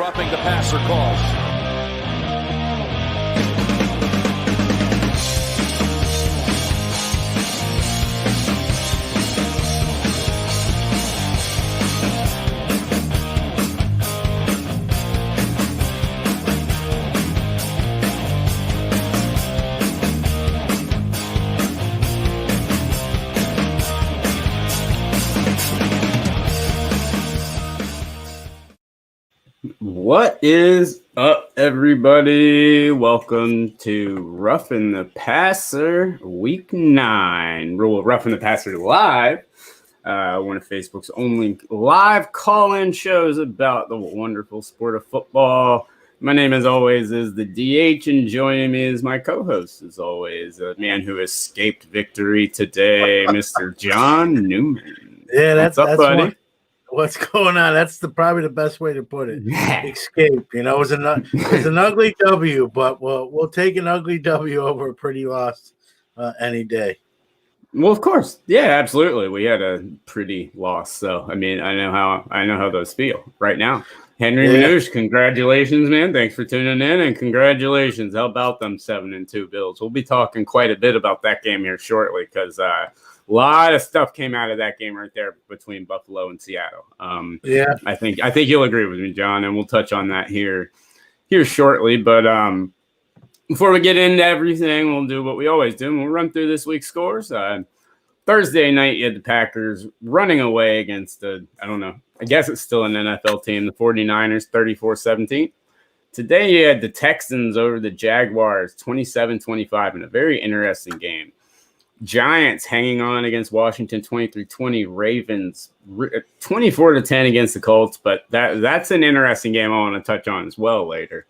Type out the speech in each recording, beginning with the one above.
roughing the passer calls. What is up, everybody? Welcome to Roughing the Passer Week 9. Roughing the Passer Live, one of Facebook's only live call-in shows about the wonderful sport of football. My name, as always, is the DH, and joining me is my co-host, as always, a man who escaped victory today, Mr. John Newman. Yeah, that's buddy? What's going on? That's probably the best way to put it. Escape, it was an ugly W, but we'll take an ugly W over a pretty loss any day. Well, of course, yeah, absolutely. We had a pretty loss, so I mean, I know how those feel right now. Henry Manouche, congratulations, man! Thanks for tuning in, and congratulations. How about them 7-2 Bills? We'll be talking quite a bit about that game here shortly because a lot of stuff came out of that game right there between Buffalo and Seattle. I think you'll agree with me, John, and we'll touch on that here shortly. But before we get into everything, we'll do what we always do. We'll run through this week's scores. Thursday night, you had the Packers running away against I guess it's still an NFL team, the 49ers, 34-17. Today, you had the Texans over the Jaguars, 27-25, in a very interesting game. Giants hanging on against Washington 23-20, Ravens 24-10 against the Colts, but that's an interesting game I want to touch on as well later.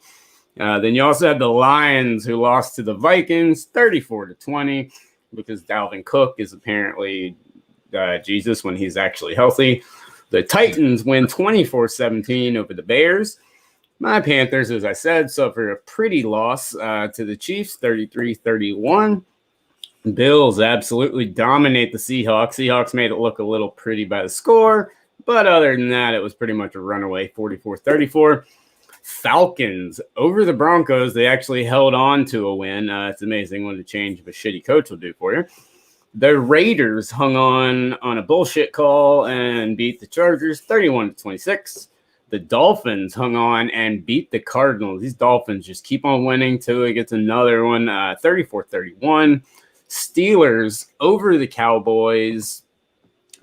Then you also had the Lions who lost to the Vikings 34-20 because Dalvin Cook is apparently Jesus when he's actually healthy. The Titans win 24-17 over the Bears. My Panthers, as I said, suffered a pretty loss to the Chiefs 33-31. Bills absolutely dominate the Seahawks. Seahawks made it look a little pretty by the score, but other than that, it was pretty much a runaway 44-34. Falcons over the Broncos. They actually held on to a win. It's amazing what a change of a shitty coach will do for you. The Raiders hung on a bullshit call and beat the Chargers 31-26. The Dolphins hung on and beat the Cardinals. These Dolphins just keep on winning. Tua gets another one, 34-31. Steelers over the Cowboys,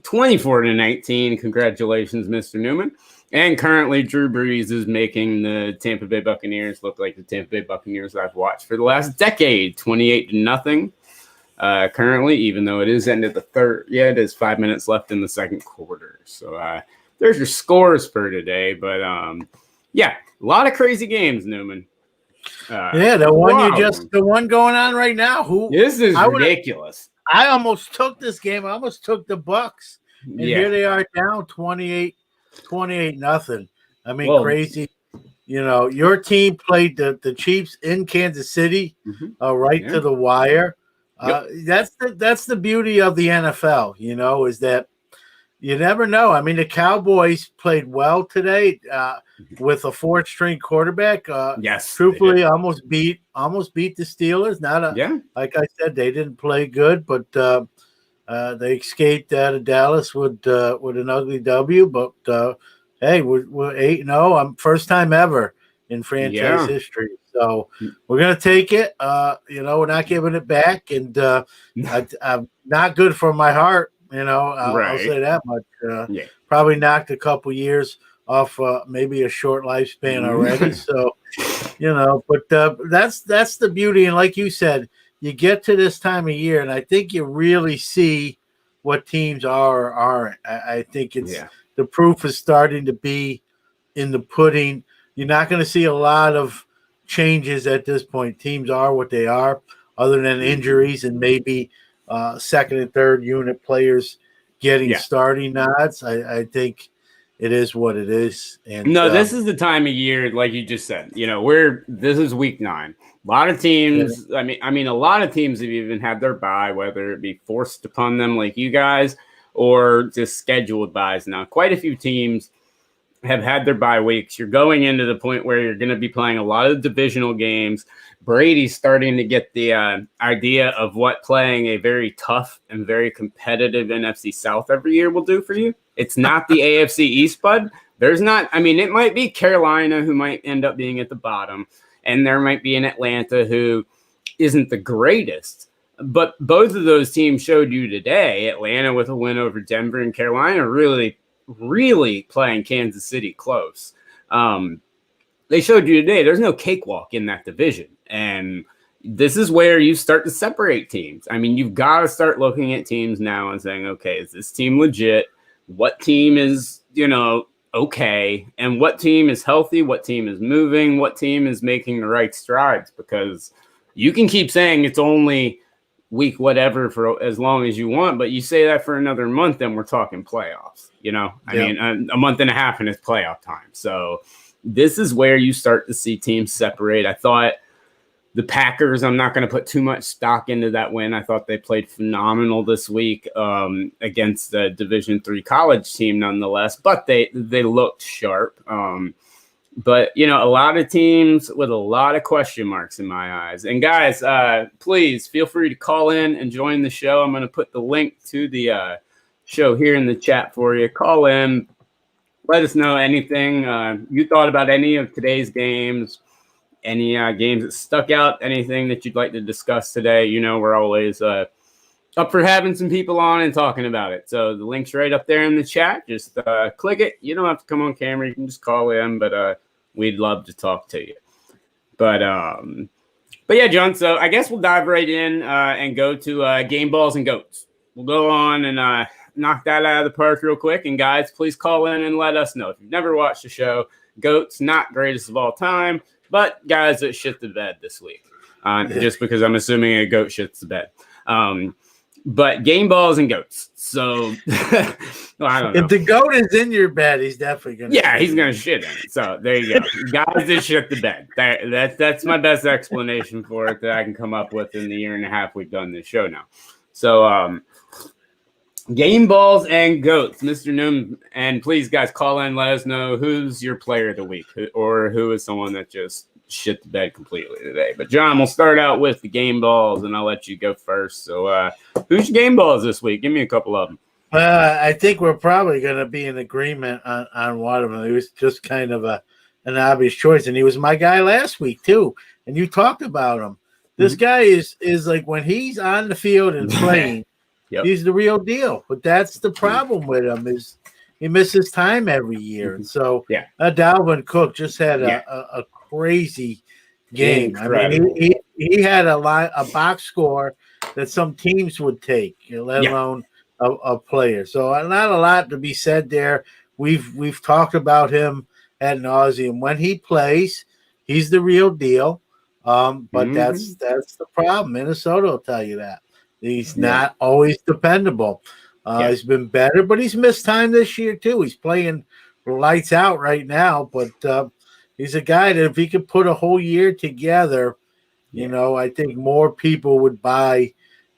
24-19. Congratulations, Mr. Newman. And currently, Drew Brees is making the Tampa Bay Buccaneers look like the Tampa Bay Buccaneers I've watched for the last decade, 28-0. Currently, even though it is ended the third. Yeah, it is 5 minutes left in the second quarter. So there's your scores for today. But a lot of crazy games, Newman. The one going on right now. This is ridiculous. I almost took this game. I almost took the Bucks, and here they are down 28-0. I mean, crazy. Your team played the Chiefs in Kansas City, to the wire. That's the beauty of the NFL. Is that you never know. I mean, the Cowboys played well today with a fourth-string quarterback. Truthfully, almost beat the Steelers. Like I said, they didn't play good, but they escaped out of Dallas with an ugly W. But hey, we're 8-0. I'm first time ever in franchise history. So we're gonna take it. We're not giving it back, and I'm not good for my heart. I'll say that much. Probably knocked a couple years off maybe a short lifespan already. So, but that's the beauty. And like you said, you get to this time of year, and I think you really see what teams are or aren't. I think it's the proof is starting to be in the pudding. You're not going to see a lot of changes at this point. Teams are what they are, other than injuries and maybe second and third unit players getting starting nods. I think it is what it is. And this is the time of year, like you just said. This is week 9. A lot of teams. I mean, a lot of teams have even had their bye, whether it be forced upon them, like you guys, or just scheduled buys. Now, quite a few teams have had their bye weeks. You're going into the point where you're going to be playing a lot of divisional games. Brady's starting to get the idea of what playing a very tough and very competitive NFC South every year will do for you. It's not the AFC East, bud. There's not, I mean, it might be Carolina who might end up being at the bottom, and there might be an Atlanta who isn't the greatest. But both of those teams showed you today, Atlanta with a win over Denver and Carolina really playing Kansas City close. They showed you today there's no cakewalk in that division. And this is where you start to separate teams. I mean, you've got to start looking at teams now and saying, okay, is this team legit? What team is, okay? And what team is healthy? What team is moving? What team is making the right strides? Because you can keep saying it's only week whatever for as long as you want, but you say that for another month and we're talking playoffs. I mean, a month and a half and it's playoff time. So this is where you start to see teams separate. I thought the Packers, I'm not going to put too much stock into that win. I thought they played phenomenal this week against the Division III college team nonetheless, but they looked sharp. But, a lot of teams with a lot of question marks in my eyes. And guys, please feel free to call in and join the show. I'm going to put the link to the show here in the chat for you. Call in. Let us know anything you thought about any of today's games, any games that stuck out, anything that you'd like to discuss today. We're always up for having some people on and talking about it. So the link's right up there in the chat. Just click it. You don't have to come on camera. You can just call in, but we'd love to talk to you. But yeah, John, so I guess we'll dive right in and go to game balls and goats. We'll go on and knock that out of the park real quick. And guys, please call in and let us know. If you've never watched the show, GOAT's not greatest of all time, but guys that shit the bed this week. Just because I'm assuming a goat shits the bed. But game balls and goats. So well, I don't know. If the goat is in your bed, he's definitely gonna. Yeah, he's gonna shit in it. So there you go, guys that shit the bed. That's my best explanation for it that I can come up with in the year and a half we've done this show now. So game balls and goats, Mr. Newman. And please, guys, call in. Let us know who's your player of the week or who is someone that just shit the bed completely today. But, John, we'll start out with the game balls, and I'll let you go first. So who's your game balls this week? Give me a couple of them. I think we're probably going to be in agreement on one of them. It was just kind of an obvious choice, and he was my guy last week, too. And you talked about him. This guy is like when he's on the field and playing, he's the real deal. But that's the problem with him is he misses time every year. And so Dalvin Cook just had a crazy game. Incredible. I mean, he had a box score that some teams would take, let alone a player. So not a lot to be said there. We've talked about him ad nauseum. When he plays, he's the real deal. But that's the problem. Minnesota will tell you that. He's not always dependable. He's been better, but he's missed time this year too. He's playing lights out right now, but he's a guy that if he could put a whole year together, I think more people would buy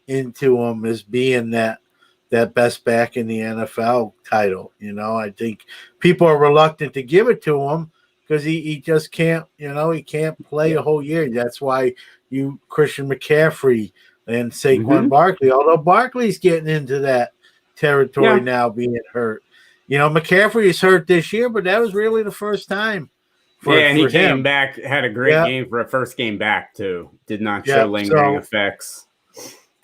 into him as being that best back in the NFL title. I think people are reluctant to give it to him because he just can't, he can't play a whole year. That's why Christian McCaffrey and Saquon Barkley, although Barkley's getting into that territory now being hurt. McCaffrey is hurt this year, but that was really the first time. And he came back, had a great game for a first game back, too. Did not show lingering effects.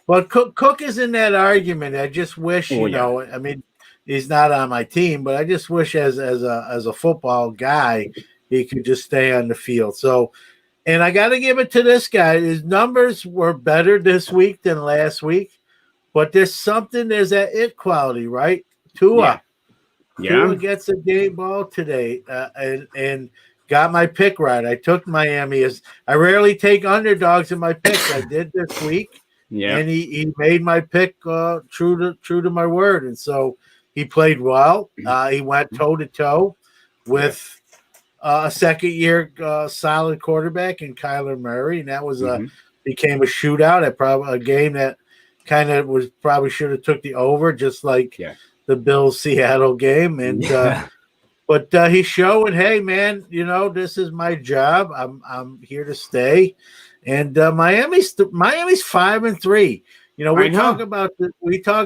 But Cook is in that argument. I just wish, I mean, he's not on my team, but I just wish as a football guy, he could just stay on the field. So, and I got to give it to this guy. His numbers were better this week than last week, but there's that it quality, right? Tua gets a game ball today and got my pick right. I took Miami. I rarely take underdogs in my picks. I did this week. Yeah, and he made my pick true to my word, and so he played well. He went toe to toe with a second-year solid quarterback in Kyler Murray, and that was became a shootout. A game that kind of probably should have took the over, just like the Bills Seattle game. And But he's showing, hey man, this is my job. I'm here to stay. And Miami's 5-3. We talk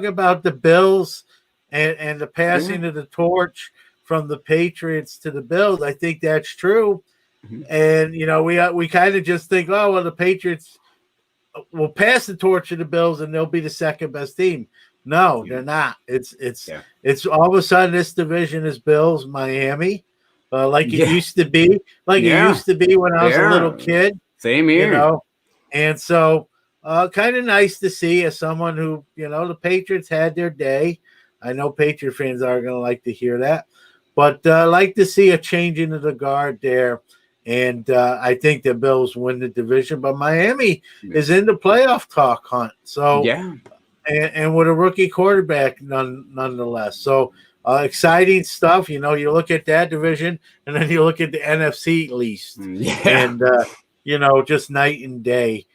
about the Bills and the passing of the torch from the Patriots to the Bills. I think that's true. Mm-hmm. And we kind of just think, oh well, the Patriots will pass the torch to the Bills and they'll be the second best team. No, they're not. It's all of a sudden this division is Bills, Miami, like it used to be, it used to be when I was a little kid. Same here, And so kind of nice to see as someone who the Patriots had their day. I know Patriot fans are going to like to hear that, but like to see a changing of the guard there. And I think the Bills win the division, but Miami is in the playoff talk hunt. So and with a rookie quarterback, nonetheless. So exciting stuff. You look at that division, and then you look at the NFC East, and just night and day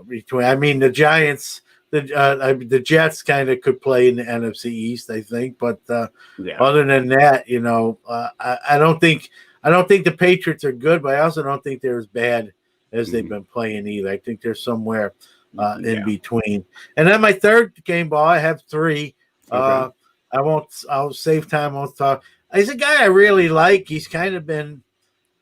between. I mean, the Giants, the Jets kind of could play in the NFC East, I think. But other than that, I don't think the Patriots are good, but I also don't think they're as bad as they've been playing either. I think they're somewhere in between. And then my third game ball, I have three. Okay. I'll save time. I'll talk. He's a guy I really like. He's kind of been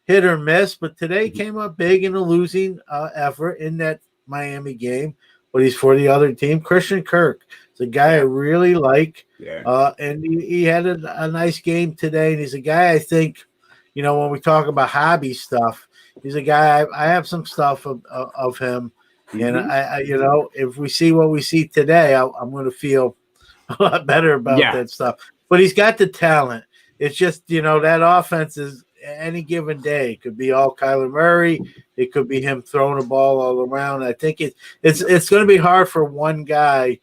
hit or miss, but today came up big in a losing effort in that Miami game. But he's for the other team. Christian Kirk. It's a guy I really like. And he had a nice game today. And he's a guy I think, when we talk about hobby stuff, he's a guy I have some stuff of him. And I if we see what we see today, I'm going to feel a lot better about that stuff. But he's got the talent. It's just that offense is any given day. It could be all Kyler Murray. It could be him throwing the ball all around. I think it's going to be hard for one guy,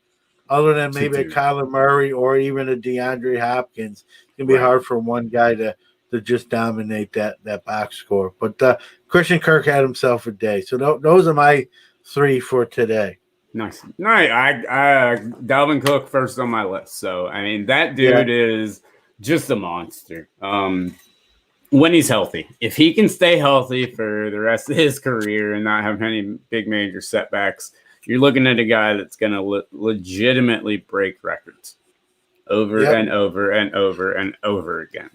other than maybe a Kyler Murray or even a DeAndre Hopkins. It's going to be hard for one guy to just dominate that box score. But Christian Kirk had himself a day. So those are my three for today. Nice. I Dalvin Cook first on my list. So, I mean, that dude is just a monster. When he's healthy. If he can stay healthy for the rest of his career and not have any big major setbacks, you're looking at a guy that's going to legitimately break records over and over and over and over again.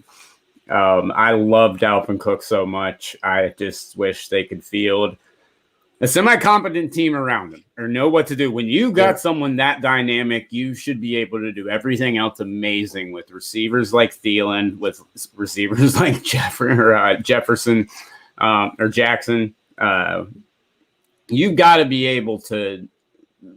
I love Dalvin Cook so much. I just wish they could field a semi-competent team around him or know what to do. When you got someone that dynamic, you should be able to do everything else amazing with receivers like Thielen, with receivers like Jefferson or Jackson. You've got to be able to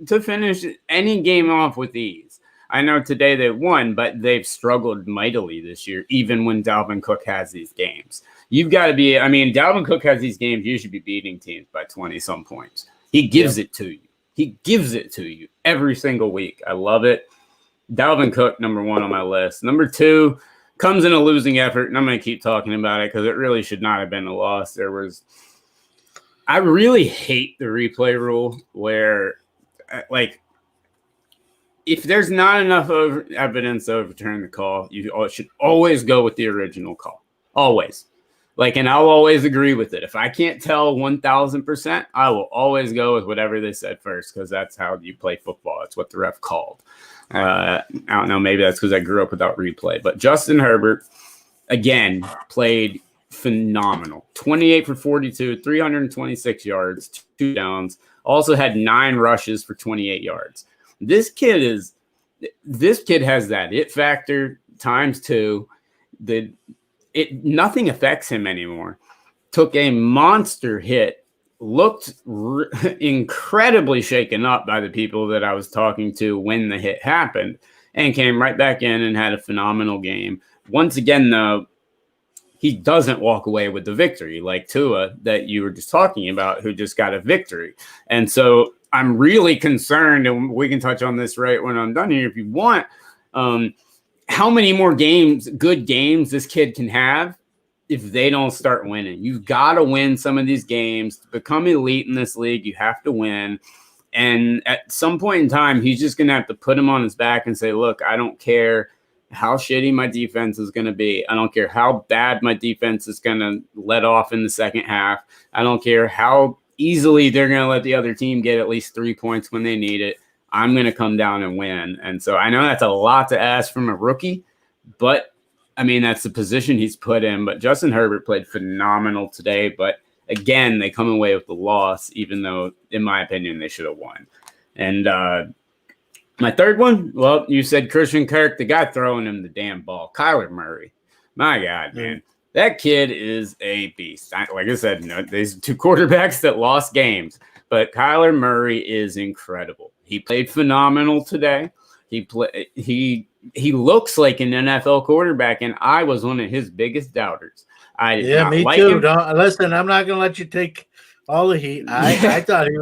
finish any game off with ease. I know today they won, but they've struggled mightily this year, even when Dalvin Cook has these games. You've got to be, Dalvin Cook has these games, you should be beating teams by 20-some points. He gives it to you. He gives it to you every single week. I love it. Dalvin Cook, number one on my list. Number two, comes in a losing effort, and I'm going to keep talking about it because it really should not have been a loss. I really hate the replay rule where, if there's not enough evidence to overturn the call, you should always go with the original call. Always. And I'll always agree with it. If I can't tell 1,000%, I will always go with whatever they said first because that's how you play football. That's what the ref called. I don't know. Maybe that's because I grew up without replay. But Justin Herbert, again, played phenomenal. 28 for 42, 326 yards, 2 downs. Also had 9 rushes for 28 yards. This kid has that it factor times 2. Nothing affects him anymore. Took a monster hit, looked incredibly shaken up by the people that I was talking to when the hit happened, and came right back in and had a phenomenal game. Once again, though, he doesn't walk away with the victory like Tua that you were just talking about, who just got a victory. And so I'm really concerned, and we can touch on this right when I'm done here if you want, how many more good games this kid can have if they don't start winning. You've got to win some of these games. To become elite in this league, you have to win. And at some point in time, he's just going to have to put him on his back and say, look, I don't care how shitty my defense is going to be. I don't care how bad my defense is going to let off in the second half. I don't care how easily they're going to let the other team get at least 3 points when they need it. I'm going to come down and win. And so I know that's a lot to ask from a rookie, but I mean, that's the position he's put in. But Justin Herbert played phenomenal today. But again, they come away with the loss, even though, in my opinion, they should have won. And my third one, well, you said Christian Kirk, the guy throwing him the damn ball, Kyler Murray. My God, man. That kid is a beast. Like I said, there's two quarterbacks that lost games, but Kyler Murray is incredible. He played phenomenal today. He looks like an NFL quarterback, and I was one of his biggest doubters. Me too. Listen, I'm not going to let you take all the heat. I thought he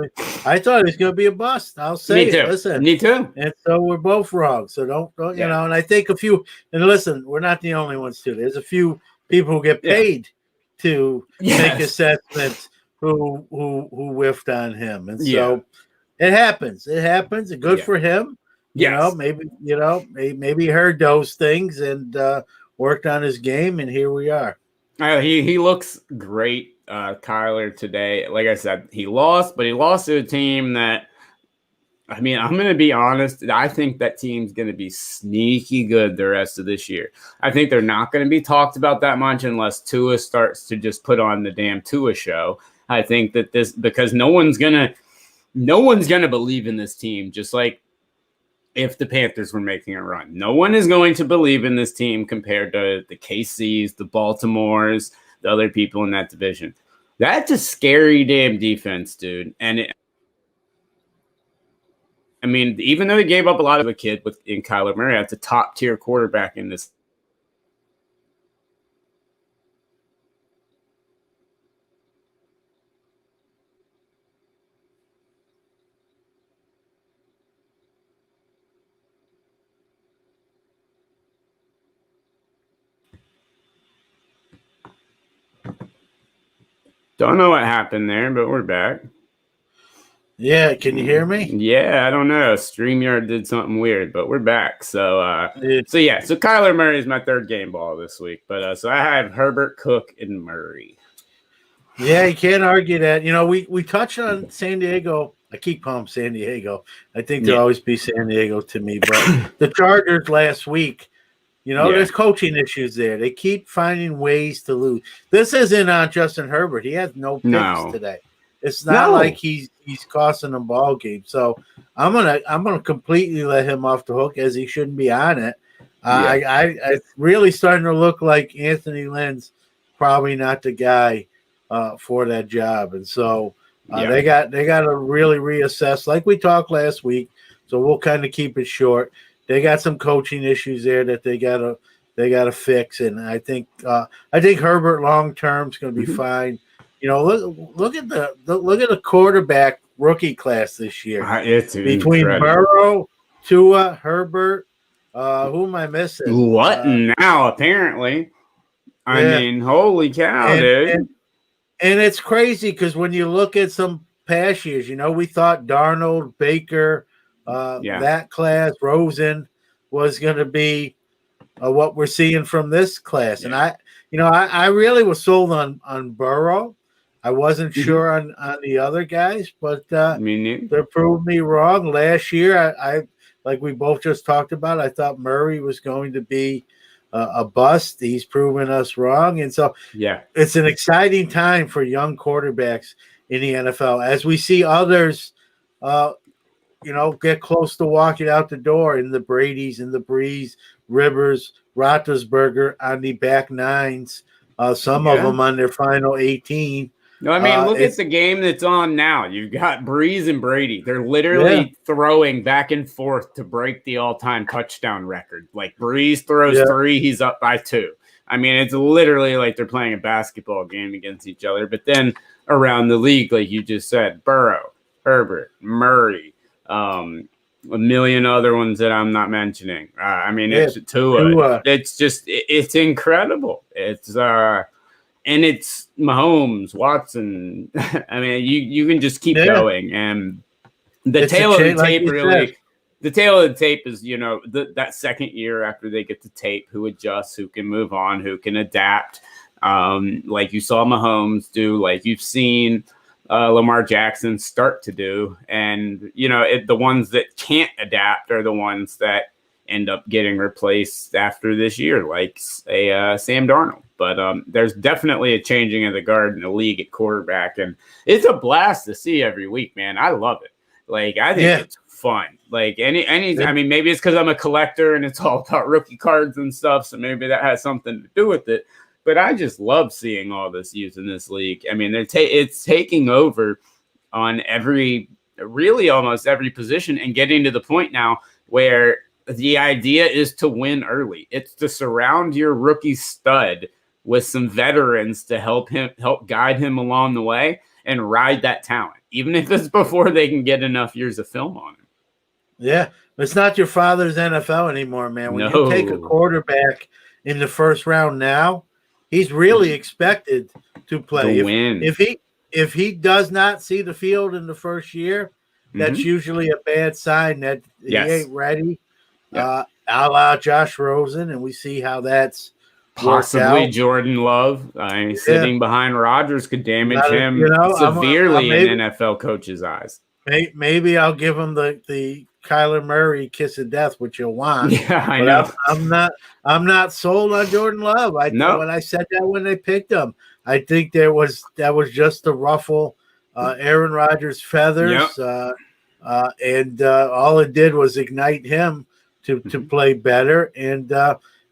was going to be a bust. I'll say me too. It. Listen, me too. And so we're both wrong. So don't you know? And I think a few. And listen, we're not the only ones too. There's a few people who get paid to make assessments who whiffed on him, and so it happens. It happens. And good for him. Maybe he heard those things and worked on his game, and here we are. He looks great, Kyler, today. Like I said, he lost, but he lost to a team that, I mean, I'm going to be honest. I think that team's going to be sneaky good the rest of this year. I think they're not going to be talked about that much unless Tua starts to just put on the damn Tua show. I think that because no one's going to believe in this team, just like if the Panthers were making a run. No one is going to believe in this team compared to the KCs, the Baltimores, the other people in that division. That's a scary damn defense, dude. And I mean, even though they gave up a lot of a kid in Kyler Murray, that's a top-tier quarterback in this. Don't know what happened there, but we're back. Yeah, can you hear me? Yeah, I don't know. StreamYard did something weird, but we're back. So Kyler Murray is my third game ball this week. But so I have Herbert, Cook, and Murray. Yeah, you can't argue that. You know, we touched on San Diego. I keep calling them San Diego. I think they'll always be San Diego to me. But the Chargers last week, there's coaching issues there. They keep finding ways to lose. This isn't on Justin Herbert. He has no picks today. It's not like he's costing them ball games. So I'm gonna completely let him off the hook, as he shouldn't be on it. I really starting to look like Anthony Lynn's probably not the guy for that job, and so they got to really reassess, like we talked last week. So we'll kind of keep it short. They got some coaching issues there that they gotta fix, and I think Herbert long term is going to be fine. Look at the quarterback rookie class this year. It's between Burrow, Tua, Herbert. Who am I missing? What now? Apparently, I mean, holy cow, dude! And it's crazy because when you look at some past years, we thought Darnold, Baker, that class, Rosen was going to be what we're seeing from this class. And I really was sold on Burrow. I wasn't sure on the other guys, but they proved me wrong. Last year, I like we both just talked about, I thought Murray was going to be a bust. He's proven us wrong. And so it's an exciting time for young quarterbacks in the NFL as we see others get close to walking out the door in the Brady's, in the Breeze, Rivers, Roethlisberger on the back nines, some of them on their final 18. No, I mean, look at the game that's on now. You've got Breeze and Brady. They're literally throwing back and forth to break the all-time touchdown record. Like, Breeze throws 3, he's up by 2. I mean, it's literally like they're playing a basketball game against each other. But then around the league, like you just said, Burrow, Herbert, Murray, a million other ones that I'm not mentioning. I mean, it's Tua. It's just, it's incredible. It's and it's Mahomes, Watson. I mean, you can just keep going. And the tail of the tape really the tail of the tape is, that second year after they get the tape, who adjusts, who can move on, who can adapt. Like you saw Mahomes do, like you've seen Lamar Jackson start to do. And, the ones that can't adapt are the ones that end up getting replaced after this year, like Sam Darnold. But there's definitely a changing of the guard in the league at quarterback. And it's a blast to see every week, man. I love it. Like, I think it's fun. Like any, I mean, maybe it's because I'm a collector and it's all about rookie cards and stuff. So maybe that has something to do with it. But I just love seeing all this used in this league. I mean, it's taking over on really almost every position, and getting to the point now where the idea is to win early. It's to surround your rookie stud with some veterans to help guide him along the way and ride that talent, even if it's before they can get enough years of film on him. Yeah, it's not your father's NFL anymore, man. When you take a quarterback in the first round now, he's really expected to play. To win. If he does not see the field in the first year, that's usually a bad sign that he ain't ready. A la Josh Rosen, and we see how that's possibly Jordan Love. Sitting behind Rodgers could damage him severely in NFL coaches' eyes. Maybe I'll give him the Kyler Murray kiss of death, which you'll want. Yeah, I know. I'm not sold on Jordan Love. When I said that when they picked him, I think that was just to ruffle Aaron Rodgers' feathers, and all it did was ignite him to play better. And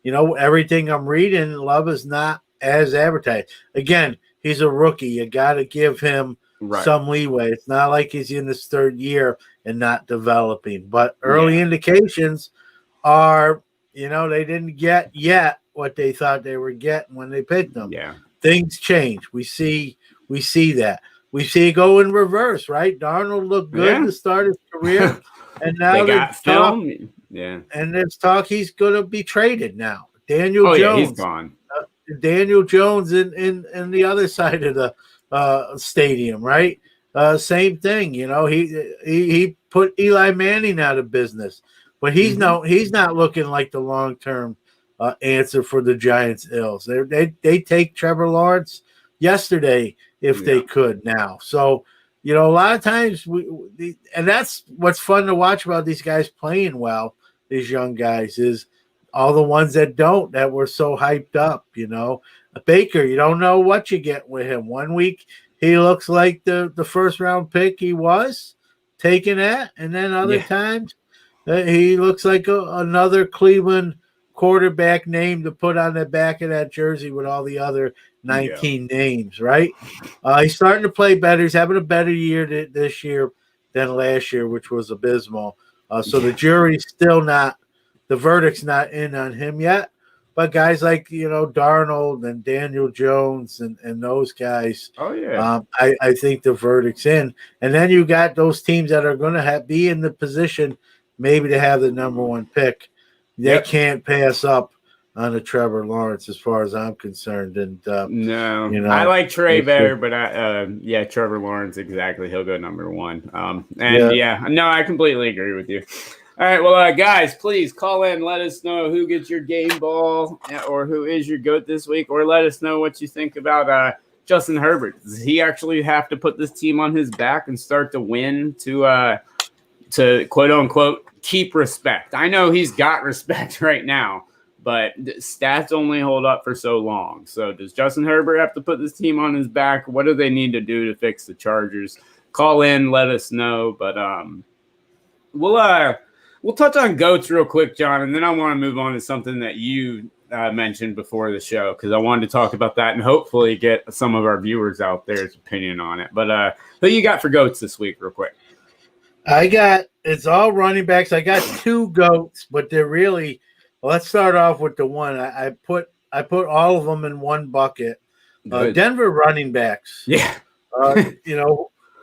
everything I'm reading, Love is not as advertised. Again, he's a rookie. You got to give him some leeway. It's not like he's in his third year and not developing. But early indications are, they didn't get yet what they thought they were getting when they picked them. Yeah. Things change. We see that. We see it go in reverse, right? Darnold looked good to start his career, and now they got film. And there's talk he's going to be traded now. Daniel Jones. Yeah, he's gone. Daniel Jones in the other side of the stadium, right? Same thing. He put Eli Manning out of business, but he's not looking like the long-term answer for the Giants' ills. They take Trevor Lawrence yesterday if they could now. So, a lot of times and that's what's fun to watch about these guys playing well, these young guys, is all the ones that were so hyped up, Baker, you don't know what you get with him. 1 week he looks like the first round pick he was taken at, and then other times he looks like another Cleveland quarterback name to put on the back of that jersey with all the other 19 names, right? He's starting to play better. He's having a better year this year than last year, which was abysmal. So the jury's still not, the verdict's not in on him yet. But guys like, Darnold and Daniel Jones and those guys, I think the verdict's in. And then you got those teams that are going to be in the position maybe to have the number one pick. They can't pass up on a Trevor Lawrence as far as I'm concerned. And no, I like Trey better, but Trevor Lawrence, exactly. He'll go number one. I completely agree with you. All right, well, guys, please call in. Let us know who gets your game ball or who is your GOAT this week, or let us know what you think about Justin Herbert. Does he actually have to put this team on his back and start to win to quote unquote keep respect? I know he's got respect right now, but stats only hold up for so long. So does Justin Herbert have to put this team on his back? What do they need to do to fix the Chargers? Call in, let us know. But we'll touch on GOATs real quick, John, and then I want to move on to something that you mentioned before the show, because I wanted to talk about that and hopefully get some of our viewers out there's opinion on it. But who you got for GOATs this week, real quick? It's all running backs. I got two GOATs, but they're really. Let's start off with the one I put all of them in one bucket. Denver running backs. Yeah.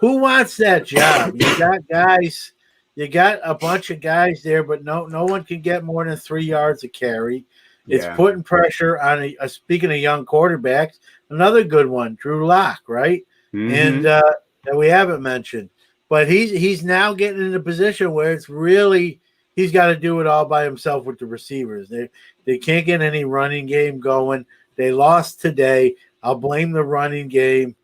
Who wants that job? You got guys. You got a bunch of guys there, but no one can get more than 3 yards a carry. It's putting pressure on speaking of young quarterbacks, another good one, Drew Lock, right? Mm-hmm. And that we haven't mentioned. But he's now getting in a position where it's really he's got to do it all by himself with the receivers. They can't get any running game going. They lost today. I'll blame the running game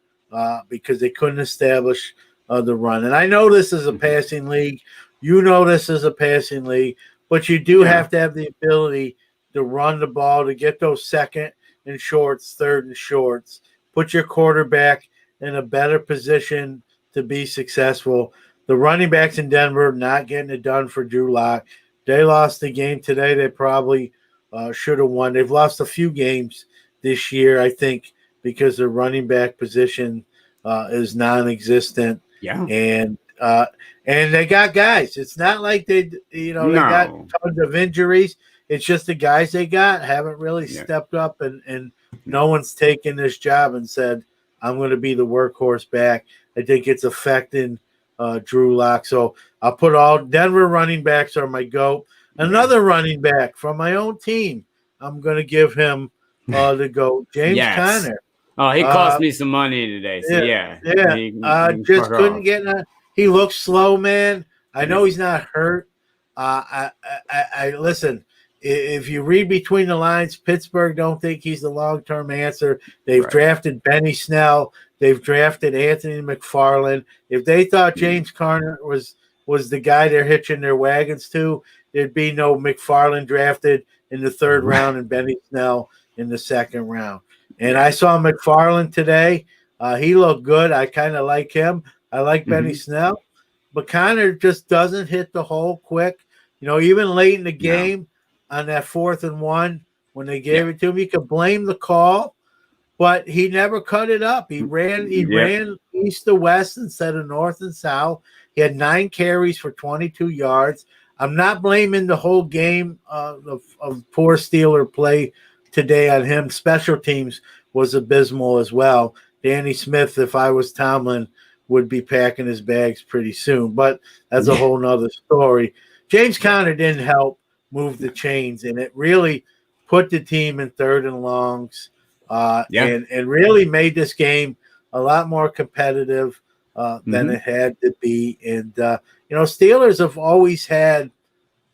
because they couldn't establish the run. And I know this is a passing league. You know this is a passing league, but you do have to have the ability to run the ball, to get those second and shorts, third and shorts, put your quarterback in a better position to be successful. The running backs in Denver not getting it done for Drew Lock. They lost the game today. They probably should have won. They've lost a few games this year, I think, because their running back position is non-existent. Yeah. And they got guys. It's not like they got tons of injuries. It's just the guys they got haven't really stepped up, and no one's taken this job and said, I'm going to be the workhorse back. I think it's affecting Drew Lock. So I'll put all Denver running backs are my GOAT. Another running back from my own team, I'm going to give him the GOAT, James Conner. Oh, he cost me some money today. So he just couldn't get – he looks slow, man. I know he's not hurt. I listen – if you read between the lines, Pittsburgh don't think he's the long-term answer. They've drafted Benny Snell. They've drafted Anthony McFarland. If they thought James Conner was the guy they're hitching their wagons to, there'd be no McFarland drafted in the third round and Benny Snell in the second round. And I saw McFarland today. He looked good. I kind of like him. I like Benny Snell. But Conner just doesn't hit the hole quick. Even late in the game, on that 4th and 1 when they gave it to him. You could blame the call, but he never cut it up. He ran east to west instead of north and south. He had 9 carries for 22 yards. I'm not blaming the whole game of poor Steeler play today on him. Special teams was abysmal as well. Danny Smith, if I was Tomlin, would be packing his bags pretty soon, but that's a whole nother story. James Conner didn't help move the chains, and it really put the team in 3rd and longs and really made this game a lot more competitive than it had to be. And, Steelers have always had,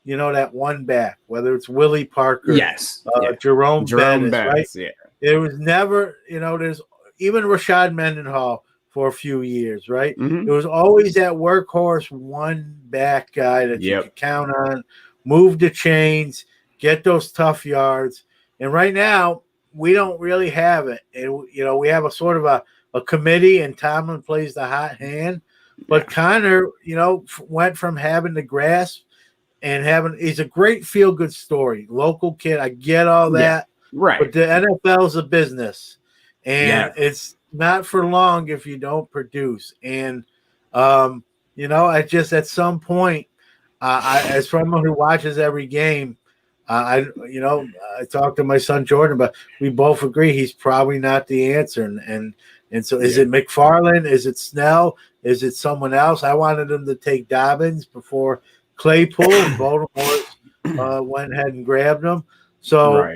that one back, whether it's Willie Parker, Jerome Bettis, right? Yeah. It was never, there's even Rashad Mendenhall for a few years, right? It was always that workhorse one back guy that you could count on. Move the chains, get those tough yards. And right now, we don't really have it. And, we have a sort of a committee, and Tomlin plays the hot hand. But Conner, went from having the grasp and he's a great feel-good story. Local kid, I get all that. Right. But the NFL is a business. And it's not for long if you don't produce. And, at some point, as someone who watches every game, I talked to my son Jordan, but we both agree he's probably not the answer. And so, is it McFarland? Is it Snell? Is it someone else? I wanted them to take Dobbins before Claypool, and Baltimore went ahead and grabbed him. So,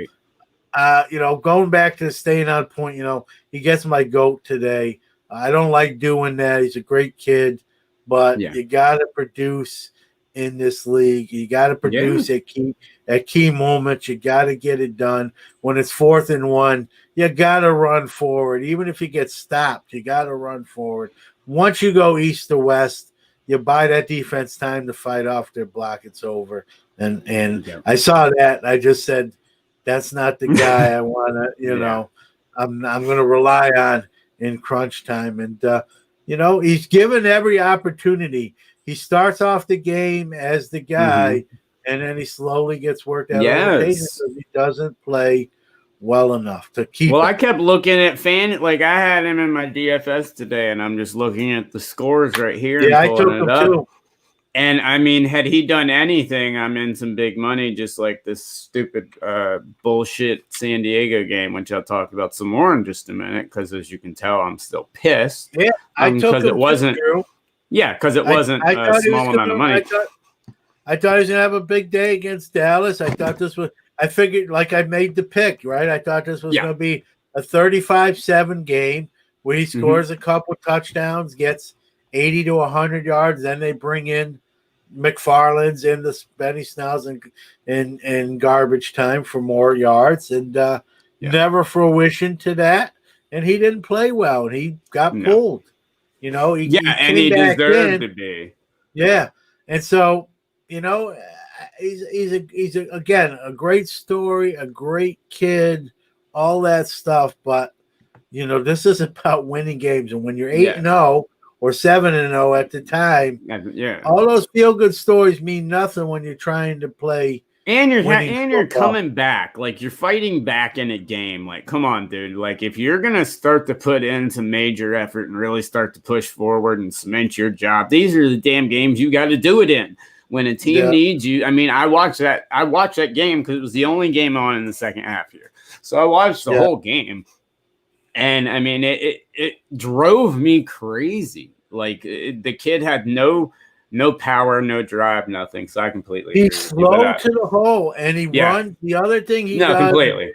going back to staying on point, he gets my GOAT today. I don't like doing that. He's a great kid, but you got to produce in this league. You got to produce at key moments. You got to get it done. When it's 4th and 1, you got to run forward. Even if you get stopped, you got to run forward. Once you go east to west, you buy that defense time to fight off their block. It's over. And I saw that. I just said, that's not the guy I want to, I'm going to rely on in crunch time. And, he's given every opportunity. He starts off the game as the guy, and then he slowly gets worked out. Because he doesn't play well enough to keep. Well, I kept looking at I had him in my DFS today, and I'm just looking at the scores right here. Yeah, I took him too. And I mean, had he done anything, I'm in some big money, just like this stupid bullshit San Diego game, which I'll talk about some more in just a minute, because as you can tell, I'm still pissed. Yeah, I took him because it wasn't. Yeah, because it wasn't a small amount of money. I thought he was going to have a big day against Dallas. I thought this was – I figured, I made the pick, right? I thought this was going to be a 35-7 game where he scores a couple touchdowns, gets 80 to 100 yards. Then they bring in, McFarland's in the Benny Snell's in garbage time for more yards, and never fruition to that. And he didn't play well, and he got pulled. You know, he and came he back deserved in. to be. Yeah, and so you know, he's again a great story, a great kid, all that stuff. But you know, this is about winning games, and when you're 8-0 or 7-0 at the time, all those feel good stories mean nothing when you're trying to play. And you're coming back, like you're fighting back in a game. Like, come on, dude. Like, if you're gonna start to put in some major effort and really start to push forward and cement your job, these are the damn games you got to do it in. When a team needs you, I mean, I watched that game because it was the only game on in the second half here. So I watched the whole game, and I mean, it drove me crazy. Like the kid had no power, no drive, nothing. So I completely he's slow to the hole, and he runs. The other thing he does, completely.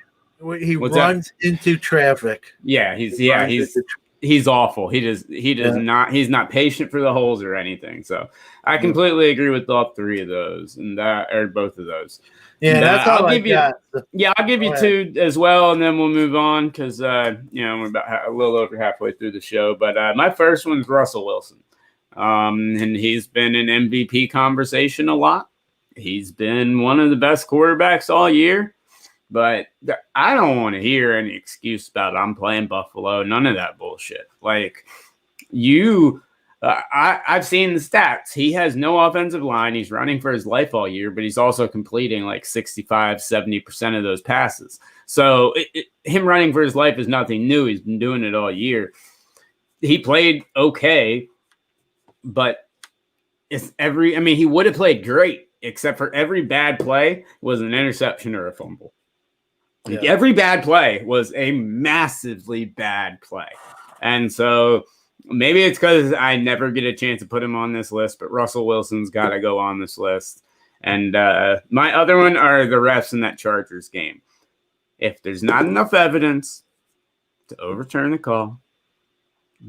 He runs into traffic. Yeah, he's awful. He does not. He's not patient for the holes or anything. So I completely agree with all three of those, and both of those. Yeah, and, that's all I'll give you two as well, and then we'll move on because we're about a little over halfway through the show. But my first one's Russell Wilson. And he's been in MVP conversation a lot. He's been one of the best quarterbacks all year, but I don't want to hear any excuse about I'm playing Buffalo. None of that bullshit. Like I've seen the stats. He has no offensive line. He's running for his life all year, but he's also completing like 65-70% of those passes. So him running for his life is nothing new. He's been doing it all year. He played okay. But he would have played great, except for every bad play was an interception or a fumble. Like every bad play was a massively bad play. And so maybe it's because I never get a chance to put him on this list, but Russell Wilson's got to go on this list. And my other one are the refs in that Chargers game. If there's not enough evidence to overturn the call,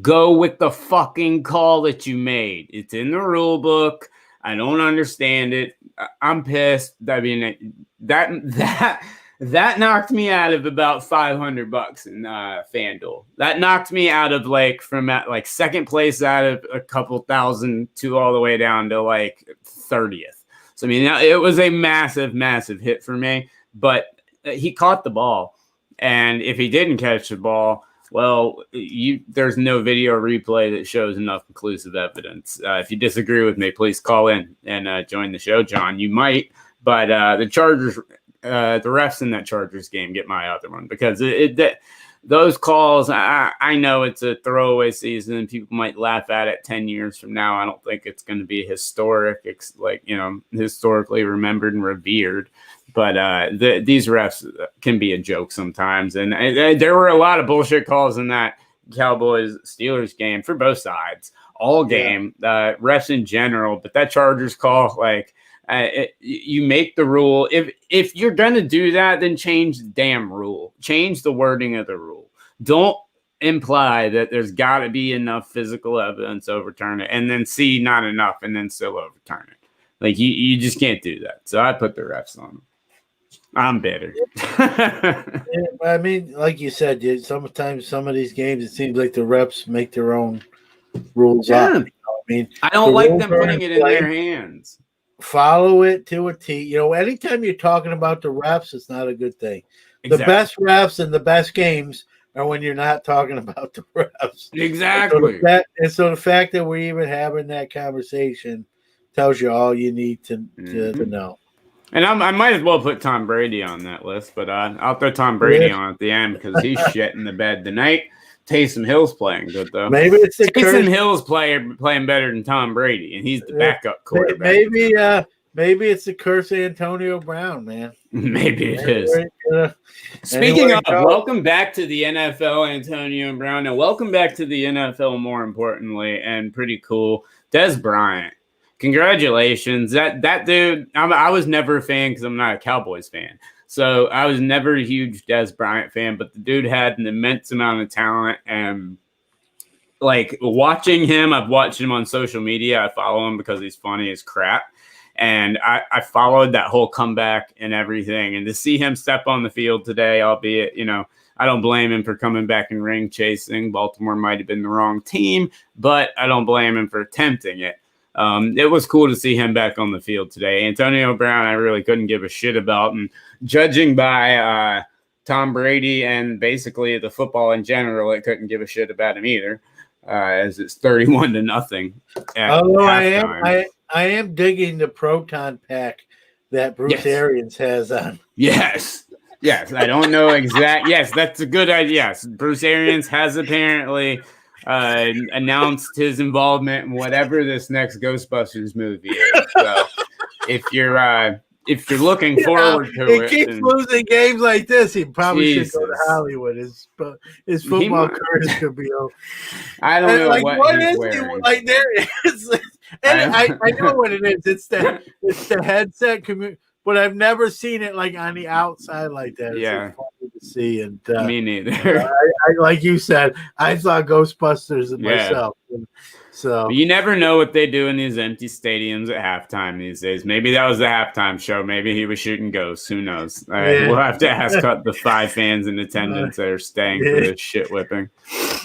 go with the fucking call that you made. It's in the rule book. I don't understand it. I'm pissed. I mean, that knocked me out of about $500 in FanDuel. That knocked me out of from second place out of a couple thousand to all the way down to 30th. So I mean, it was a massive, massive hit for me. But he caught the ball, and if he didn't catch the ball, well, there's no video replay that shows enough conclusive evidence. If you disagree with me, please call in and join the show, John. You might, but the Chargers, the refs in that Chargers game get my other one because those calls. I know it's a throwaway season, and people might laugh at it 10 years from now. I don't think it's going to be historic. It's historically remembered and revered. But these refs can be a joke sometimes. And there were a lot of bullshit calls in that Cowboys-Steelers game for both sides, all game, refs in general. But that Chargers call, you make the rule. If you're going to do that, then change the damn rule. Change the wording of the rule. Don't imply that there's got to be enough physical evidence to overturn it and then see not enough and then still overturn it. You just can't do that. So I put the refs on them. I'm bitter. I mean, like you said, sometimes some of these games, it seems like the refs make their own rules up. You know what I mean, I don't like them putting it in their hands. Follow it to a T. You know, anytime you're talking about the refs, it's not a good thing. Exactly. The best refs and the best games are when you're not talking about the refs. Exactly. So the fact that we're even having that conversation tells you all you need to know. And I might as well put Tom Brady on that list, but I'll throw Tom Brady on at the end because he's shit in the bed tonight. Taysom Hill's playing good though. Maybe it's Taysom Hill's playing better than Tom Brady, and he's the backup quarterback. Maybe it's the curse of Antonio Brown, man. Maybe it is. Speaking of, welcome back to the NFL, Antonio Brown, and welcome back to the NFL. More importantly, and pretty cool, Des Bryant. Congratulations. That dude, I was never a fan because I'm not a Cowboys fan. So I was never a huge Des Bryant fan, but the dude had an immense amount of talent. And like watching him, I've watched him on social media. I follow him because he's funny as crap. And I followed that whole comeback and everything. And to see him step on the field today, albeit, I don't blame him for coming back and ring chasing. Baltimore might have been the wrong team, but I don't blame him for attempting it. It was cool to see him back on the field today. Antonio Brown, I really couldn't give a shit about. And judging by Tom Brady and basically the football in general, I couldn't give a shit about him either, as it's 31-0. Although I am digging the proton pack that Bruce Arians has on. Yes. I don't know exact. Yes, that's a good idea. Yes, Bruce Arians has apparently announced his involvement in whatever this next Ghostbusters movie is. So if you're looking forward to it, he keeps losing games like this. He probably should go to Hollywood. His football career could be over. I don't know what he's wearing. Like there is, and I know what it is. It's the headset but I've never seen it like on the outside like that. It's funny to see. And me neither. I like you said, I saw Ghostbusters myself. So you never know what they do in these empty stadiums at halftime these days. Maybe that was the halftime show. Maybe he was shooting ghosts. Who knows? We'll have to ask the 5 fans in attendance that are staying for this shit whipping.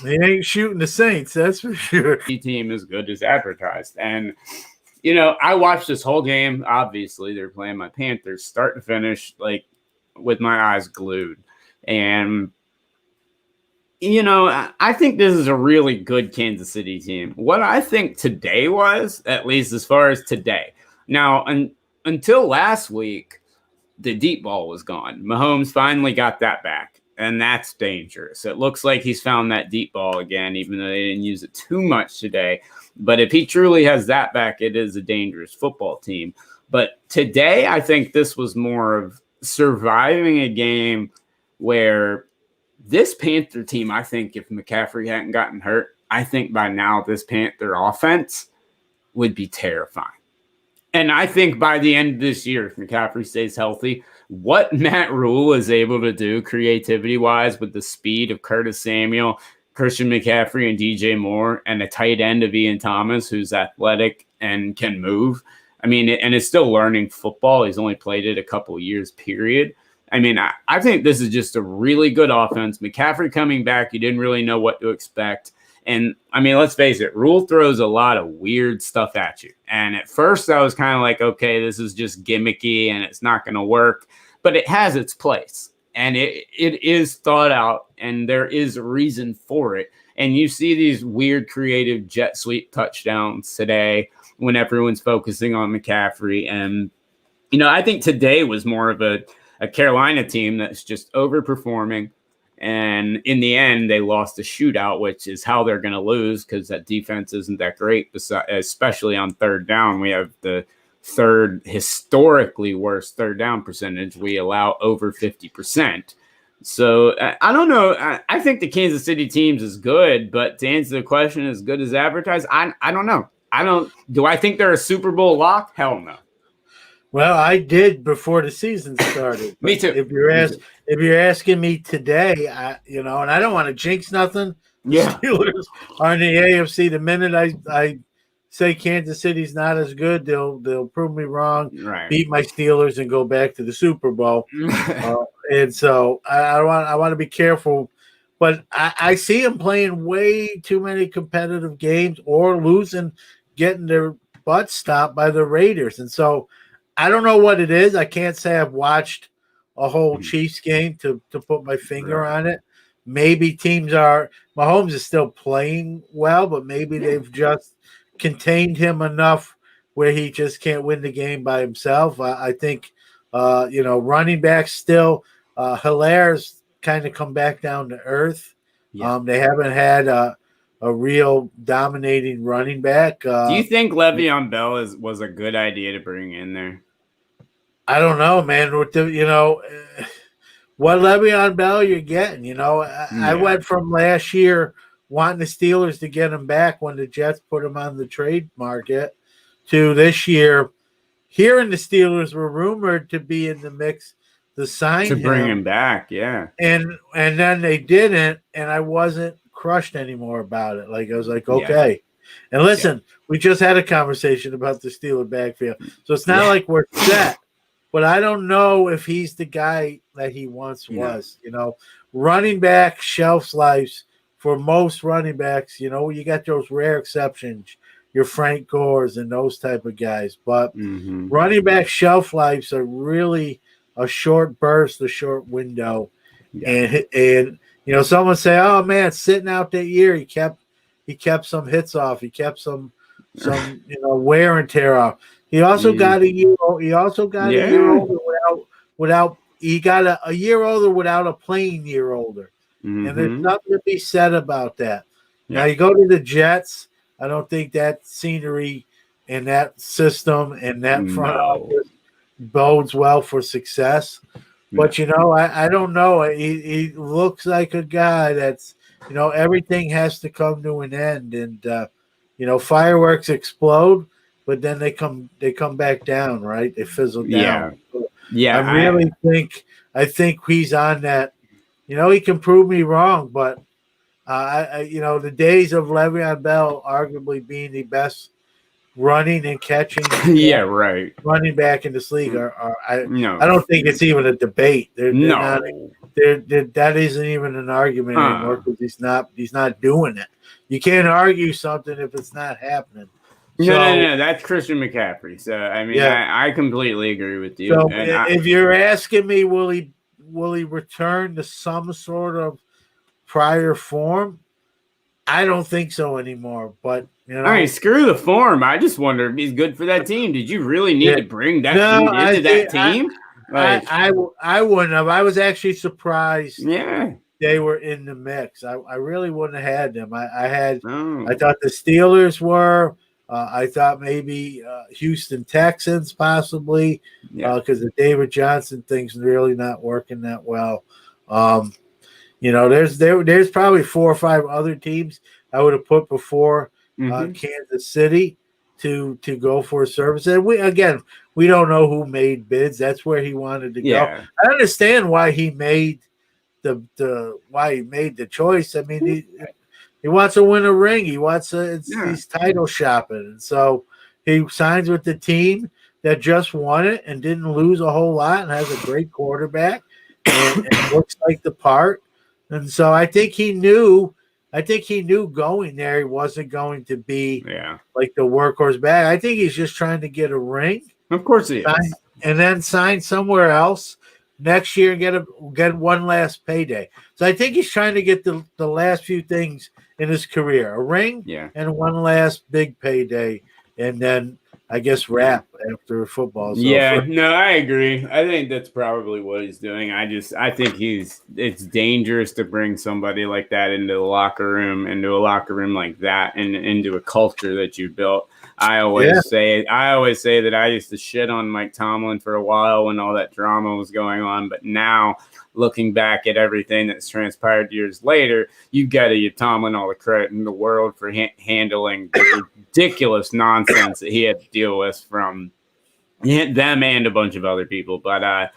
He ain't shooting the Saints, that's for sure. The team is good as advertised. And, I watched this whole game. Obviously, they're playing my Panthers start to finish, like with my eyes glued. And I think this is a really good Kansas City team. What I think today was, at least as far as today. Now, until last week, the deep ball was gone. Mahomes finally got that back, and that's dangerous. It looks like he's found that deep ball again, even though they didn't use it too much today. But if he truly has that back, it is a dangerous football team. But today, I think this was more of surviving a game where this Panther team, I think if McCaffrey hadn't gotten hurt, I think by now this Panther offense would be terrifying. And I think by the end of this year, if McCaffrey stays healthy, what Matt Rule is able to do creativity-wise with the speed of Curtis Samuel, Christian McCaffrey, and DJ Moore, and a tight end of Ian Thomas, who's athletic and can move. I mean, and is still learning football. He's only played it a couple years, period. I mean, I think this is just a really good offense. McCaffrey coming back, you didn't really know what to expect. And, I mean, let's face it, Rule throws a lot of weird stuff at you. And at first I was kind of like, okay, this is just gimmicky and it's not going to work. But it has its place. And it is thought out, and there is a reason for it. And you see these weird, creative jet sweep touchdowns today when everyone's focusing on McCaffrey. And, I think today was more of a Carolina team that's just overperforming. And in the end, they lost a shootout, which is how they're going to lose because that defense isn't that great, especially on third down. We have the third historically worst third down percentage. We allow over 50%. So I don't know. I think the Kansas City teams is good, but to answer the question, as good as advertised, I don't know. Do I think they're a Super Bowl lock? Hell no. Well, I did before the season started. Me too. If you're asking me today, and I don't want to jinx nothing. Yeah. Steelers are in the AFC. The minute I say Kansas City's not as good, they'll prove me wrong, right, beat my Steelers, and go back to the Super Bowl. And so I want to be careful. But I see them playing way too many competitive games or losing, getting their butts stopped by the Raiders. And so I don't know what it is. I can't say I've watched a whole Chiefs game to put my finger on it. Maybe Mahomes is still playing well, but maybe they've just contained him enough where he just can't win the game by himself. I think, running backs still, Hilaire's kind of come back down to earth. Yeah. They haven't had a real dominating running back. Do you think Le'Veon Bell was a good idea to bring in there? I don't know, man. With what Le'Veon Bell you're getting, I went from last year wanting the Steelers to get him back when the Jets put him on the trade market to this year hearing the Steelers were rumored to be in the mix to sign to bring him back, yeah. And then they didn't, and I wasn't crushed anymore about it. Like I was like, okay. And listen, we just had a conversation about the Steeler backfield, so it's not like we're set. But I don't know if he's the guy that he once was. You know, running back shelf lives for most running backs. You know, you got those rare exceptions, your Frank Gores and those type of guys. But running back shelf lives are really a short burst, a short window. And you know, someone say, "Oh man, sitting out that year, he kept some hits off, he kept some wear and tear off." He also got a year. He also got a year older without. He got a year older without a playing year older, and there's nothing to be said about that. Now you go to the Jets. I don't think that scenery and that system and that front office bodes well for success. But, you know, I don't know. He looks like a guy that's, you know, everything has to come to an end. And, you know, fireworks explode, but then they come back down, right? They fizzle down. I think he's on that. You know, he can prove me wrong, but, you know, the days of Le'Veon Bell arguably being the best running and catching running back in this league I don't think it's even a debate. That isn't even an argument anymore because he's not doing it. You can't argue something if it's not happening. No, that's Christian McCaffrey. So I mean, I completely agree with you. So if you're asking me, will he return to some sort of prior form? I don't think so anymore, but you know, all right, screw the form. I just wonder if he's good for that team. Did you really need to bring that dude into that team? I wouldn't have. I was actually surprised. Yeah, they were in the mix. I really wouldn't have had them. I thought the Steelers were. I thought maybe Houston Texans possibly because the David Johnson thing's really not working that well. You know, there's probably 4 or 5 other teams I would have put before Kansas City to go for a service. And we don't know who made bids. That's where he wanted to go. I understand why he made the choice. I mean, he wants to win a ring. He wants he's title shopping, and so he signs with the team that just won it and didn't lose a whole lot and has a great quarterback and looks like the part. And so I think he knew going there he wasn't going to be like the workhorse back. I think he's just trying to get a ring. Of course he is. And then sign somewhere else next year and get one last payday. So I think he's trying to get the last few things in his career, a ring and one last big payday, and then I guess wrap after football's over. No, I agree. I think that's probably what he's doing. I think it's dangerous to bring somebody like that into a locker room like that, and into a culture that you built. I always say that I used to shit on Mike Tomlin for a while when all that drama was going on, but now looking back at everything that's transpired years later, you've got to give Tomlin all the credit in the world for handling the ridiculous nonsense that he had to deal with from them and a bunch of other people. But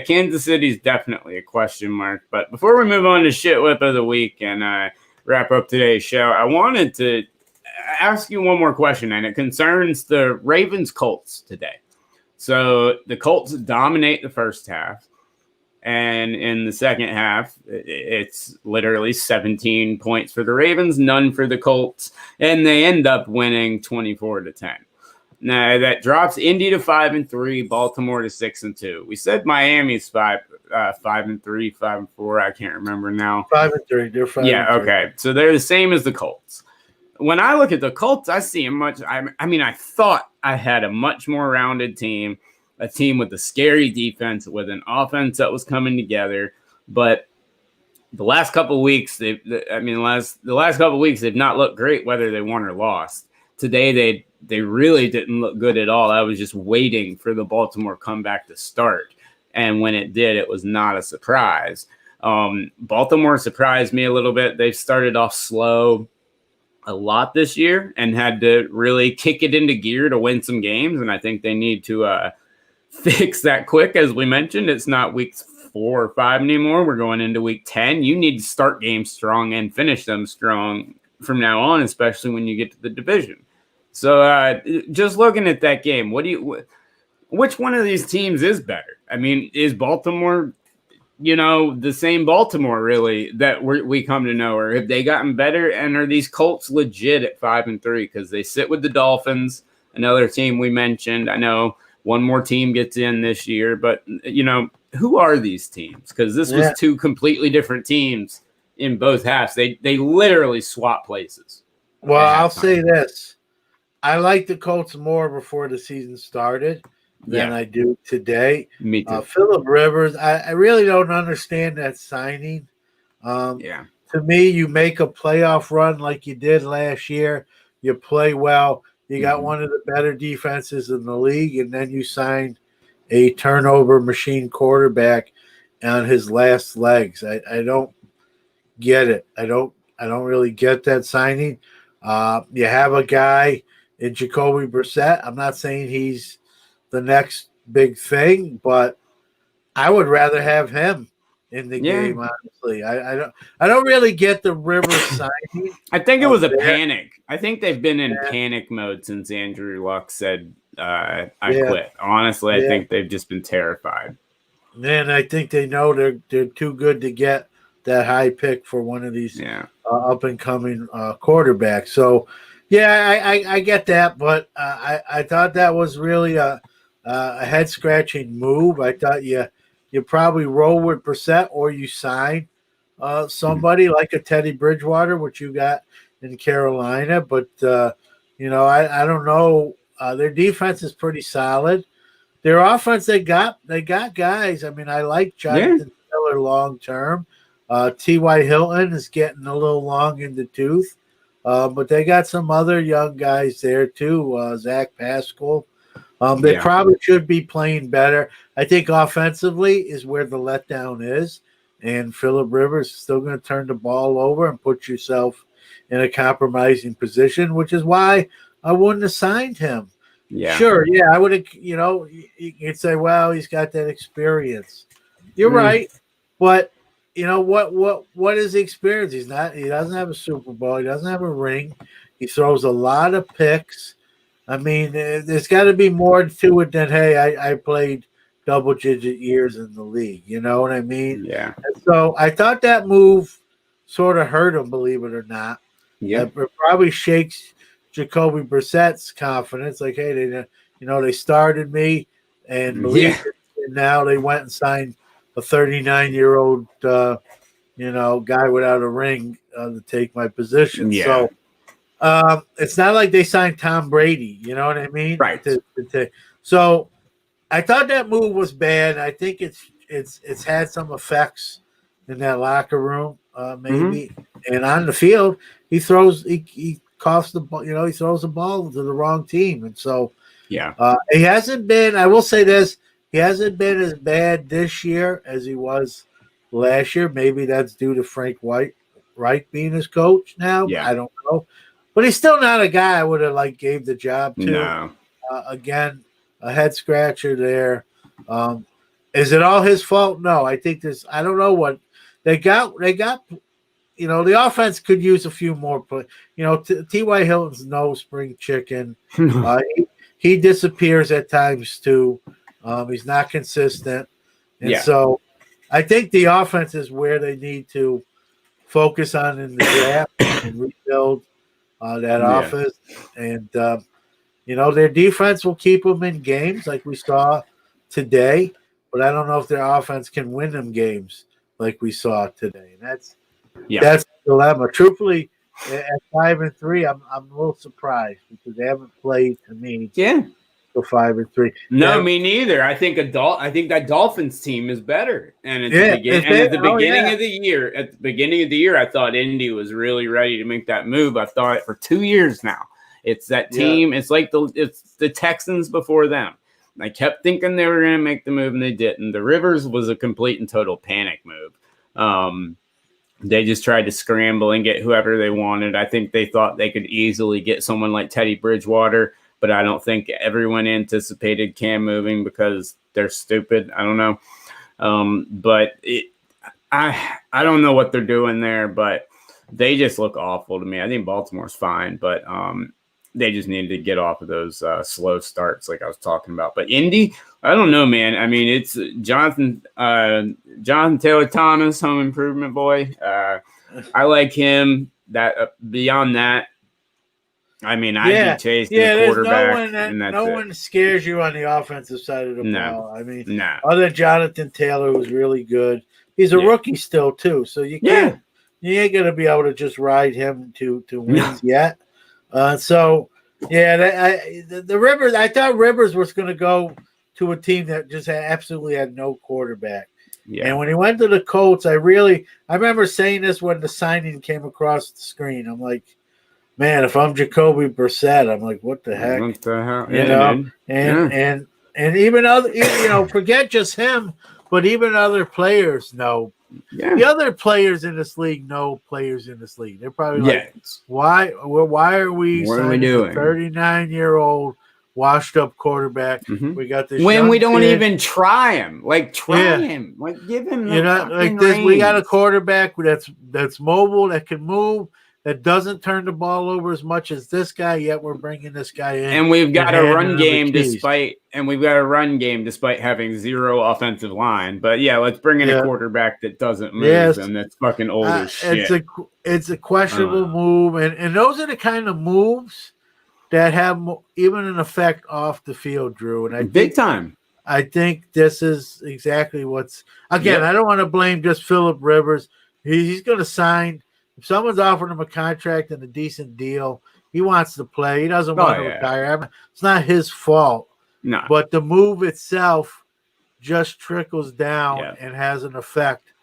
Kansas City is definitely a question mark. But before we move on to Shit Whip of the Week and wrap up today's show, I wanted to ask you one more question, and it concerns the Ravens-Colts today. So the Colts dominate the first half. And in the second half, it's literally 17 points for the Ravens, none for the Colts, and they end up winning 24-10. Now that drops Indy to 5-3, Baltimore to 6-2. We said Miami's 5-3, 5-4. I can't remember now. 5-3. They're 5-3. Yeah, okay. So they're the same as the Colts. When I look at the Colts, I see I thought I had a much more rounded team. A team with a scary defense, with an offense that was coming together, but the last couple of weeks, they've not looked great, whether they won or lost. Today, they really didn't look good at all. I was just waiting for the Baltimore comeback to start, and when it did, it was not a surprise. Baltimore surprised me a little bit. They've started off slow a lot this year and had to really kick it into gear to win some games, and I think they need to fix that quick. As we mentioned, it's not weeks 4 or 5 anymore. We're going into week 10. You need to start games strong and finish them strong from now on, especially when you get to the division. So just looking at that game, which one of these teams is better? I mean, is Baltimore, the same Baltimore really that we come to know, or have they gotten better? And are these Colts legit at 5-3? Because they sit with the Dolphins, another team we mentioned. I know one more team gets in this year, but who are these teams? Because this was 2 completely different teams in both halves. They literally swap places. Well, I'll say this. I like the Colts more before the season started than I do today. Me too. Phillip Rivers, I really don't understand that signing. To me, you make a playoff run like you did last year. You play well. You got one of the better defenses in the league, and then you signed a turnover machine quarterback on his last legs. I don't get it. I don't really get that signing. You have a guy in Jacoby Brissett. I'm not saying he's the next big thing, but I would rather have him in the game. Honestly, I don't really get the Rivers signing. I think it was a panic. I think they've been in panic mode since Andrew Luck said, "I quit." Honestly, I think they've just been terrified. And I think they know they're too good to get that high pick for one of these up and coming quarterbacks. So, I get that, but I thought that was really a head scratching move. I thought you probably roll with Brissett, or you sign somebody like a Teddy Bridgewater, which you got in Carolina. But I don't know. Their defense is pretty solid. Their offense, they got guys. I mean, I like Jonathan Taylor long term. T.Y. Hilton is getting a little long in the tooth, but they got some other young guys there too. Zach Pascal. They probably should be playing better. I think offensively is where the letdown is, and Phillip Rivers is still going to turn the ball over and put yourself in a compromising position, which is why I wouldn't have signed him. Sure, I would have. You'd say, well, he's got that experience. You're right, but what is the experience? He doesn't have a Super Bowl. He doesn't have a ring. He throws a lot of picks. I mean, there's got to be more to it than, hey, I played double-digit years in the league. You know what I mean? Yeah. And so I thought that move sort of hurt him, believe it or not. Yeah. It probably shakes Jacoby Brissett's confidence. Like, hey, they started me and believed it, and now they went and signed a 39-year-old, guy without a ring to take my position. Yeah. So it's not like they signed Tom Brady. You know what I mean? Right. So I thought that move was bad. I think it's had some effects in that locker room, maybe. And on the field, he throws he coughs the ball. He throws the ball to the wrong team, and so he hasn't been. I will say this. He hasn't been as bad this year as he was last year. Maybe that's due to Frank Reich being his coach now. Yeah. I don't know. But he's still not a guy I would have gave the job to. No. Again, a head scratcher there. Is it all his fault? No. I think I don't know what they got. The offense could use a few more play. T.Y. Hilton's no spring chicken. He disappears at times too. He's not consistent. And so I think the offense is where they need to focus on in the draft and rebuild that offense. And, their defense will keep them in games like we saw today. But I don't know if their offense can win them games like we saw today. And that's the dilemma. Truthfully, at 5-3, I'm a little surprised because they haven't played to me. Yeah. 5-3. No, me neither. I think that Dolphins team is better. And at the beginning of the year, I thought Indy was really ready to make that move. I've thought it for 2 years now. It's that team. It's like it's the Texans before them. I kept thinking they were going to make the move, and they didn't. The Rivers was a complete and total panic move. They just tried to scramble and get whoever they wanted. I think they thought they could easily get someone like Teddy Bridgewater, but I don't think everyone anticipated Cam moving because they're stupid. I don't know. But I don't know what they're doing there, but they just look awful to me. I think Baltimore's fine, but they just needed to get off of those slow starts like I was talking about. But Indy, I don't know, man. I mean, it's Jonathan Taylor Thomas, home improvement boy. I like him. That beyond that, I mean, I'd be chasing the quarterback. No one scares you on the offensive side of the ball. I mean, other than Jonathan Taylor, who's really good. He's a rookie still too, so you ain't gonna be able to just ride him to wins yet. The Rivers. I thought Rivers was going to go to a team that just absolutely had no quarterback. Yeah. And when he went to the Colts, I remember saying this when the signing came across the screen. I'm like, man, if I'm Jacoby Brissett, I'm like, what the heck? What the hell? You know, and even other, forget just him, but even other players know. Yeah. The other players in this league know players in this league. They're probably like, why are we signing a 39-year-old washed-up quarterback? Mm-hmm. We got this when we don't even try him. Like, him. Like, give him the like this. We got a quarterback that's mobile, that can move, that doesn't turn the ball over as much as this guy, yet we're bringing this guy in. And we've got a run game despite having zero offensive line. But yeah, let's bring in a quarterback that doesn't move and that's fucking old as shit. It's a questionable move, and those are the kind of moves that have even an effect off the field, Drew. And big time. I think this is exactly what's again. I don't want to blame just Phillip Rivers. He's going to sign. If someone's offering him a contract and a decent deal, he wants to play. He doesn't want to retire. It's not his fault. No. But the move itself just trickles down and has an effect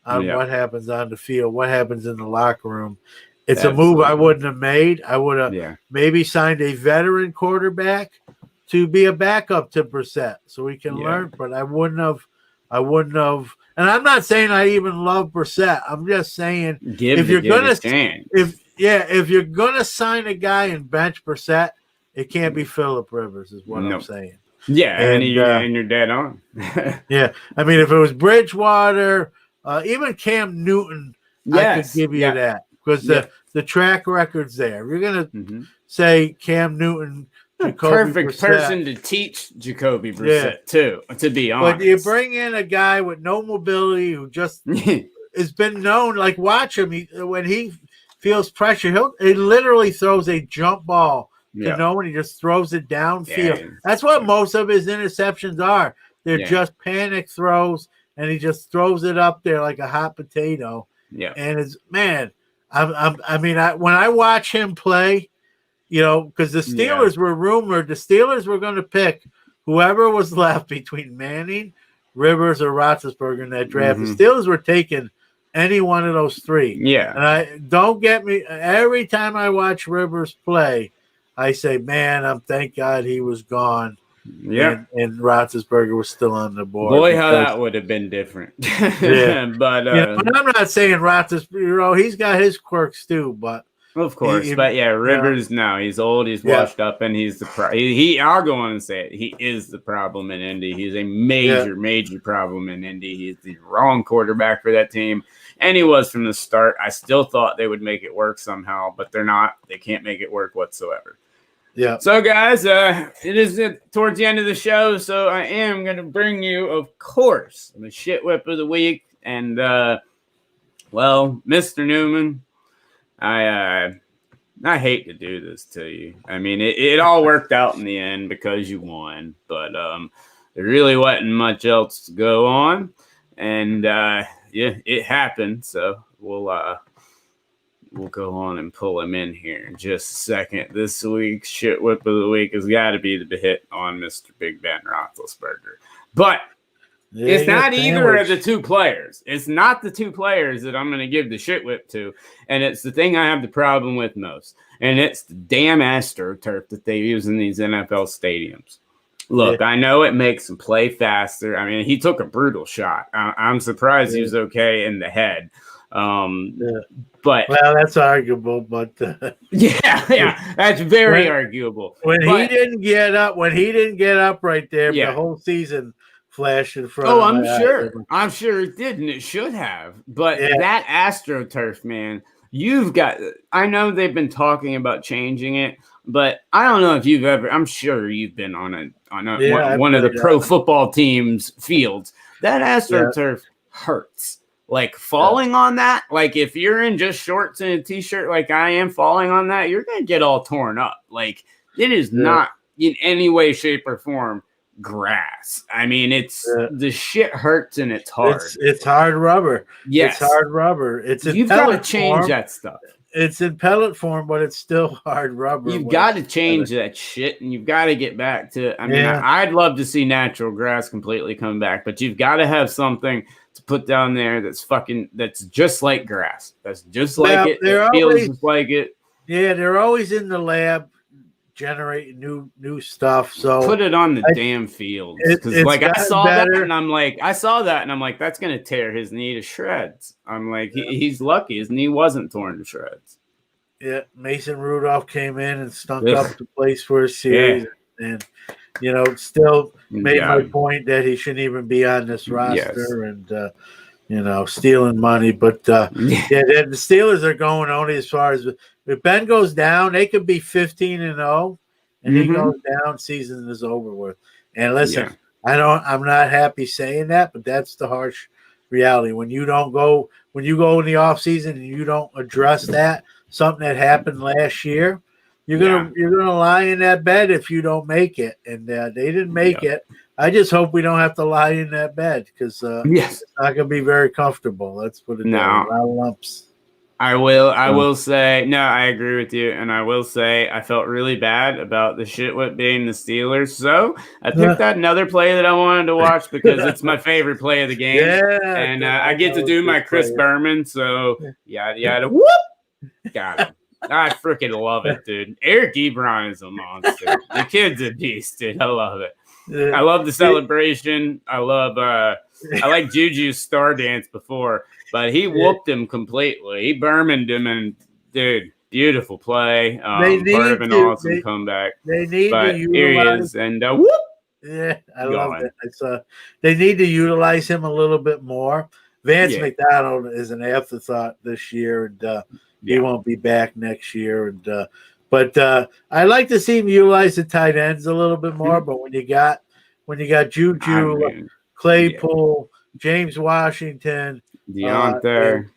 on what happens on the field, what happens in the locker room. It's a move I wouldn't have made. I would have maybe signed a veteran quarterback to be a backup to Brissett so he can learn, but I wouldn't have. And I'm not saying I even love Brissett. I'm just saying if you're gonna sign a guy and bench Brissett, it can't be Phillip Rivers, is what I'm saying. Yeah, and you're dead on. Yeah, I mean, if it was Bridgewater, even Cam Newton, I could give you that because the track record's there. You're gonna say Cam Newton. Perfect Brissett. Person to teach Jacoby Brissett too, to be honest. But you bring in a guy with no mobility who just has been known. Like, watch him. When he feels pressure, he literally throws a jump ball to no one. He just throws it downfield. Yeah. That's what most of his interceptions are. They're just panic throws, and he just throws it up there like a hot potato. Yeah, and when I watch him play. Because the Steelers were rumored, the Steelers were going to pick whoever was left between Manning, Rivers, or Roethlisberger in that draft. The Steelers were taking any one of those three. Yeah. And don't get me, every time I watch Rivers play, I say, man, thank God he was gone. Yeah. And Roethlisberger was still on the board. Boy, how that would have been different. But I'm not saying Roethlisberger, he's got his quirks too, but. Of course, Rivers, he's old, he's washed up, and he's the I'll go on and say it. He is the problem in Indy. He's a major problem in Indy. He's the wrong quarterback for that team, and he was from the start. I still thought they would make it work somehow, but they're not. They can't make it work whatsoever. Yeah. So, guys, it is towards the end of the show, so I am going to bring you, of course, the shit whip of the week, and Mr. Newman. I hate to do this to you. I mean, it all worked out in the end because you won, but there really wasn't much else to go on, and it happened. So we'll go on and pull him in here in just a second. This week's shit whip of the week has got to be the hit on Mr. Big Ben Roethlisberger, but. It's not either of the two players. It's not the two players that I'm going to give the shit whip to. And it's the thing I have the problem with most. And it's the damn AstroTurf that they use in these NFL stadiums. Look, I know it makes them play faster. I mean, he took a brutal shot. I'm surprised he was okay in the head. But that's arguable. But that's very arguable. When he didn't get up right there the whole season, flashed in front Oh, of I'm my sure. eyes. I'm sure it did, and it should have. But Yeah. that AstroTurf, man, I know they've been talking about changing it, but I don't know if you've ever. I'm sure you've been on Yeah, I one of the played pro on it. football teams' fields. That Yeah, AstroTurf hurts. Like falling on that, like if you're in just shorts and a t-shirt like I am, falling on that, you're gonna get all torn up. Like it is yeah, not in any way, shape, or form grass. I mean, yeah. the shit hurts and it's hard. It's hard rubber. It's Yes. hard rubber. It's in You've got to pellet change form. that stuff. It's in pellet form, but it's still hard rubber. You've when got it's to change that shit, and you've got to get back to. I mean, Yeah. I'd love to see natural grass completely come back, but you've got to have something to put down there that's just like grass. That's just like it. It feels just like it. Yeah, they're always in the lab generating new stuff. So put it on the damn fields, because like I saw that and I'm like, that's gonna tear his knee to shreds. I'm like, he's lucky his knee wasn't torn to shreds. Yeah, Mason Rudolph came in and stunk up the place for a series, and still made my point that he shouldn't even be on this roster, and stealing money. But the Steelers are going only as far as if Ben goes down, they could be 15-0, and he goes down, season is over with. And listen, I'm not happy saying that, but that's the harsh reality. When you go in the off season and you don't address something that happened last year, you're gonna lie in that bed if you don't make it. And they didn't make it. I just hope we don't have to lie in that bed, because it's not gonna be very comfortable. Let's put it down. A lot of lumps. I will say, no, I agree with you. And I will say, I felt really bad about the shitwhip being the Steelers. So I picked out another play that I wanted to watch because it's my favorite play of the game. And I get to do my Chris Berman. So yada, yada, whoop. Got him. I freaking love it, dude. Eric Ebron is a monster. The kid's a beast, dude. I love it. I love the celebration. I like Juju's star dance before, but he whooped him completely. He Bermaned him, and dude, beautiful play. Part of an awesome comeback. They need to utilize. Here he is, and whoop. Yeah, I love it. They need to utilize him a little bit more. Vance McDonald is an afterthought this year, and he won't be back next year. And but I like to see him utilize the tight ends a little bit more. But when you got Juju, Claypool, James Washington, Deontay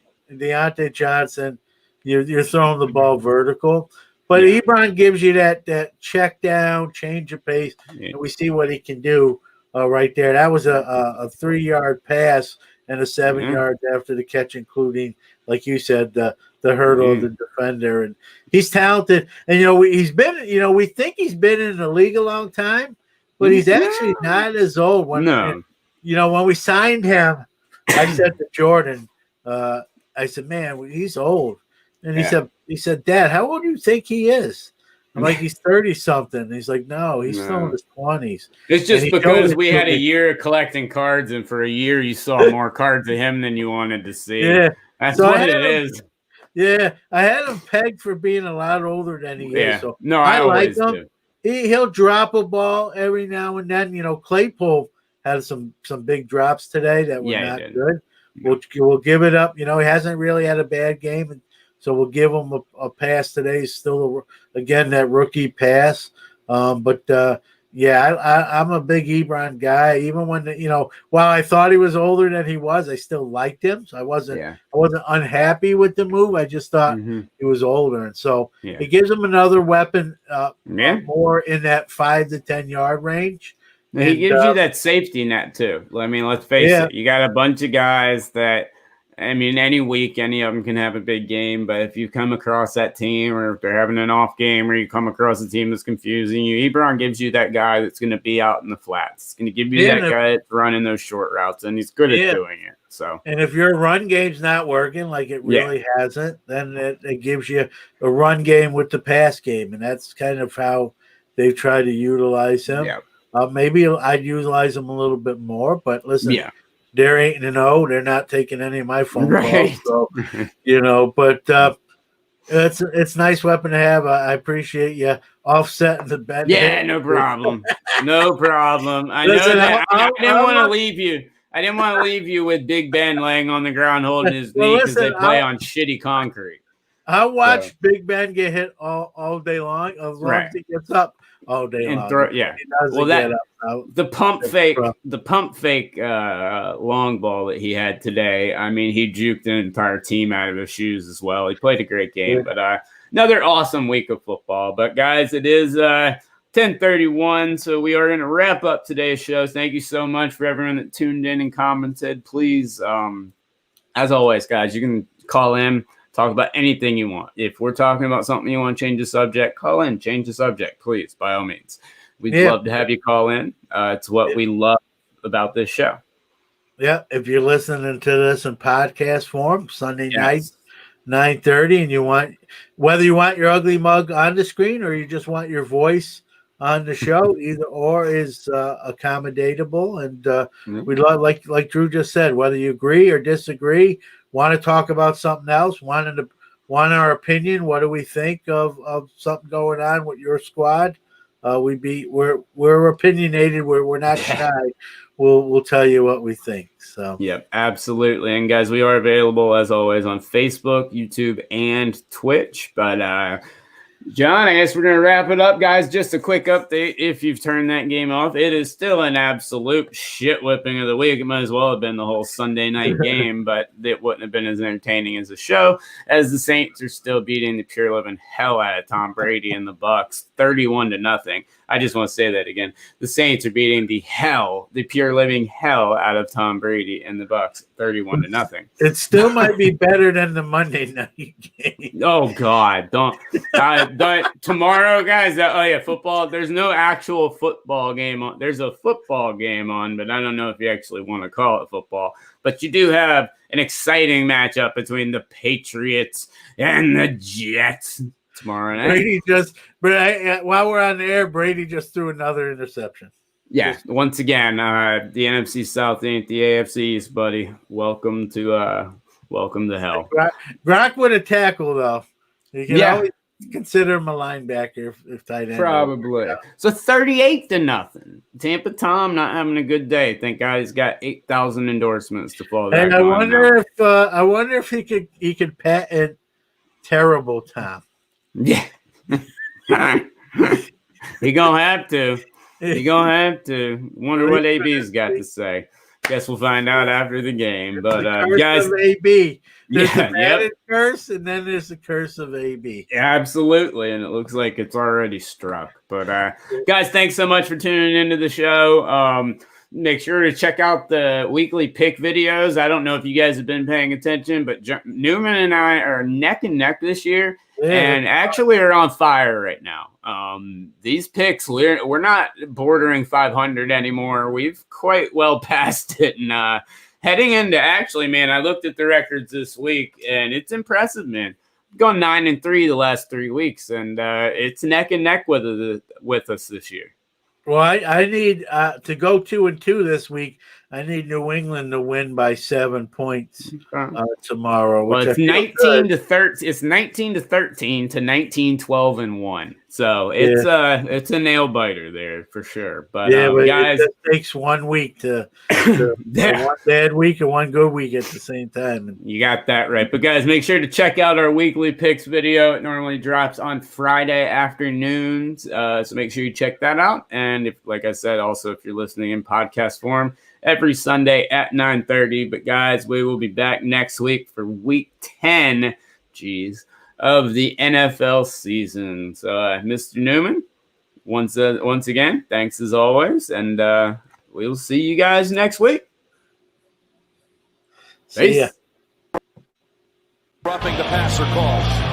Johnson, you're throwing the ball vertical. But Ebron gives you that check down, change of pace, and we see what he can do right there. That was a 3-yard pass and a 7-yard after the catch, including, like you said, the hurdle of the defender. And he's talented. And we think he's been in the league a long time, but he's actually not as old. When we signed him, I said to Jordan, I said, man, he's old. And he said, Dad, how old do you think he is? I'm like, he's 30-something. He's like, no, he's still in his 20s. It's just because we had a year collecting cards, and for a year you saw more cards of him than you wanted to see. Yeah. That's what it is. Yeah, I had him pegged for being a lot older than he is. So I like him. He'll drop a ball every now and then. Claypool had some big drops today that were not good. No. We'll give it up. He hasn't really had a bad game, and so we'll give him a pass today. Still, again, that rookie pass. I'm a big Ebron guy. Even when while I thought he was older than he was, I still liked him. So I wasn't unhappy with the move. I just thought he was older, and so it gives him another weapon, more in that 5 to 10 yard range. And he gives you that safety net too. I mean, let's face it. You got a bunch of guys that. I mean, any week, any of them can have a big game, but if you come across that team, or if they're having an off game, or you come across a team that's confusing you, Ebron gives you that guy that's going to be out in the flats. It's going to give you that guy that's running those short routes, and he's good at doing it. So, and if your run game's not working, like it really hasn't, then it gives you a run game with the pass game, and that's kind of how they've tried to utilize him. Maybe I'd utilize him a little bit more, but listen. They're 8-0. They're not taking any of my phone calls. So, but It's a nice weapon to have. I appreciate you offsetting the bet. Yeah, no problem. No problem. I Listen, know that I didn't want to leave you. I didn't want to leave you with Big Ben laying on the ground holding his knee because they play on shitty concrete. I watch Big Ben get hit all day long, as long as he gets up all day long. The pump fake long ball that he had today. I mean, he juked an entire team out of his shoes as well. He played a great game, but another awesome week of football. But guys, it is 10:31, so we are going to wrap up today's show. Thank you so much for everyone that tuned in and commented. Please, as always, guys, you can call in. Talk about anything you want. If we're talking about something you want to change the subject, call in, change the subject, please, by all means. We'd love to have you call in. It's what we love about this show. Yeah, if you're listening to this in podcast form, Sunday night, 9:30, and you want, whether you want your ugly mug on the screen or you just want your voice on the show, either or is accommodatable. And we'd love, like Drew just said, whether you agree or disagree, want to talk about something else, want our opinion, what do we think of something going on with your squad? We're opinionated, we're not shy. We'll tell you what we think. So yep, absolutely. And guys, we are available as always on Facebook, YouTube, and Twitch. But John, I guess we're going to wrap it up, guys. Just a quick update. If you've turned that game off, it is still an absolute shit whipping of the week. It might as well have been the whole Sunday night game, but it wouldn't have been as entertaining as the show, as the Saints are still beating the pure living hell out of Tom Brady and the Bucs 31-0. I just want to say that again. The Saints are beating the pure living hell out of Tom Brady and the Bucs 31-0. It still might be better than the Monday night game. Oh God, don't. Tomorrow, guys. Football. There's no actual football game on. There's a football game on, but I don't know if you actually want to call it football. But you do have an exciting matchup between the Patriots and the Jets tomorrow night. While we're on the air, Brady just threw another interception. Yeah, once again, the NFC South ain't the AFC East, buddy. Welcome to hell. Gronk would have tackled though. You can always consider him a linebacker if tight end. Probably. So 38-0. Tampa Tom not having a good day. Thank God he's got 8,000 endorsements to follow. And I wonder if he could patent terrible Tom. Yeah. He gonna have to. Wonder what AB's got to say. Guess we'll find out after the game. But guys, of AB. There's the patent curse, and then there's the curse of AB. Absolutely, and it looks like it's already struck. But guys, thanks so much for tuning into the show. Make sure to check out the weekly pick videos. I don't know if you guys have been paying attention, but Newman and I are neck and neck this year, and actually are on fire right now. These picks, we're not bordering 500 anymore. We've quite well passed it, and heading into man, I looked at the records this week, and it's impressive, man. Gone 9-3 the last 3 weeks, and it's neck and neck with us this year. Well, I need to go 2-2 this week. I need New England to win by 7 points tomorrow. Well, it's 19-13. It's 19-13 to 19-12-1. So it's a nail biter there for sure. But guys, it takes 1 week to one bad week and one good week at the same time. You got that right. But guys, make sure to check out our weekly picks video. It normally drops on Friday afternoons. So make sure you check that out. And if, like I said, also if you're listening in podcast form, every Sunday at 9:30. But guys, we will be back next week for week 10 of the NFL season. So Mr. Newman, once again, thanks as always, and we'll see you guys next week. See ya. Roughing the passer calls.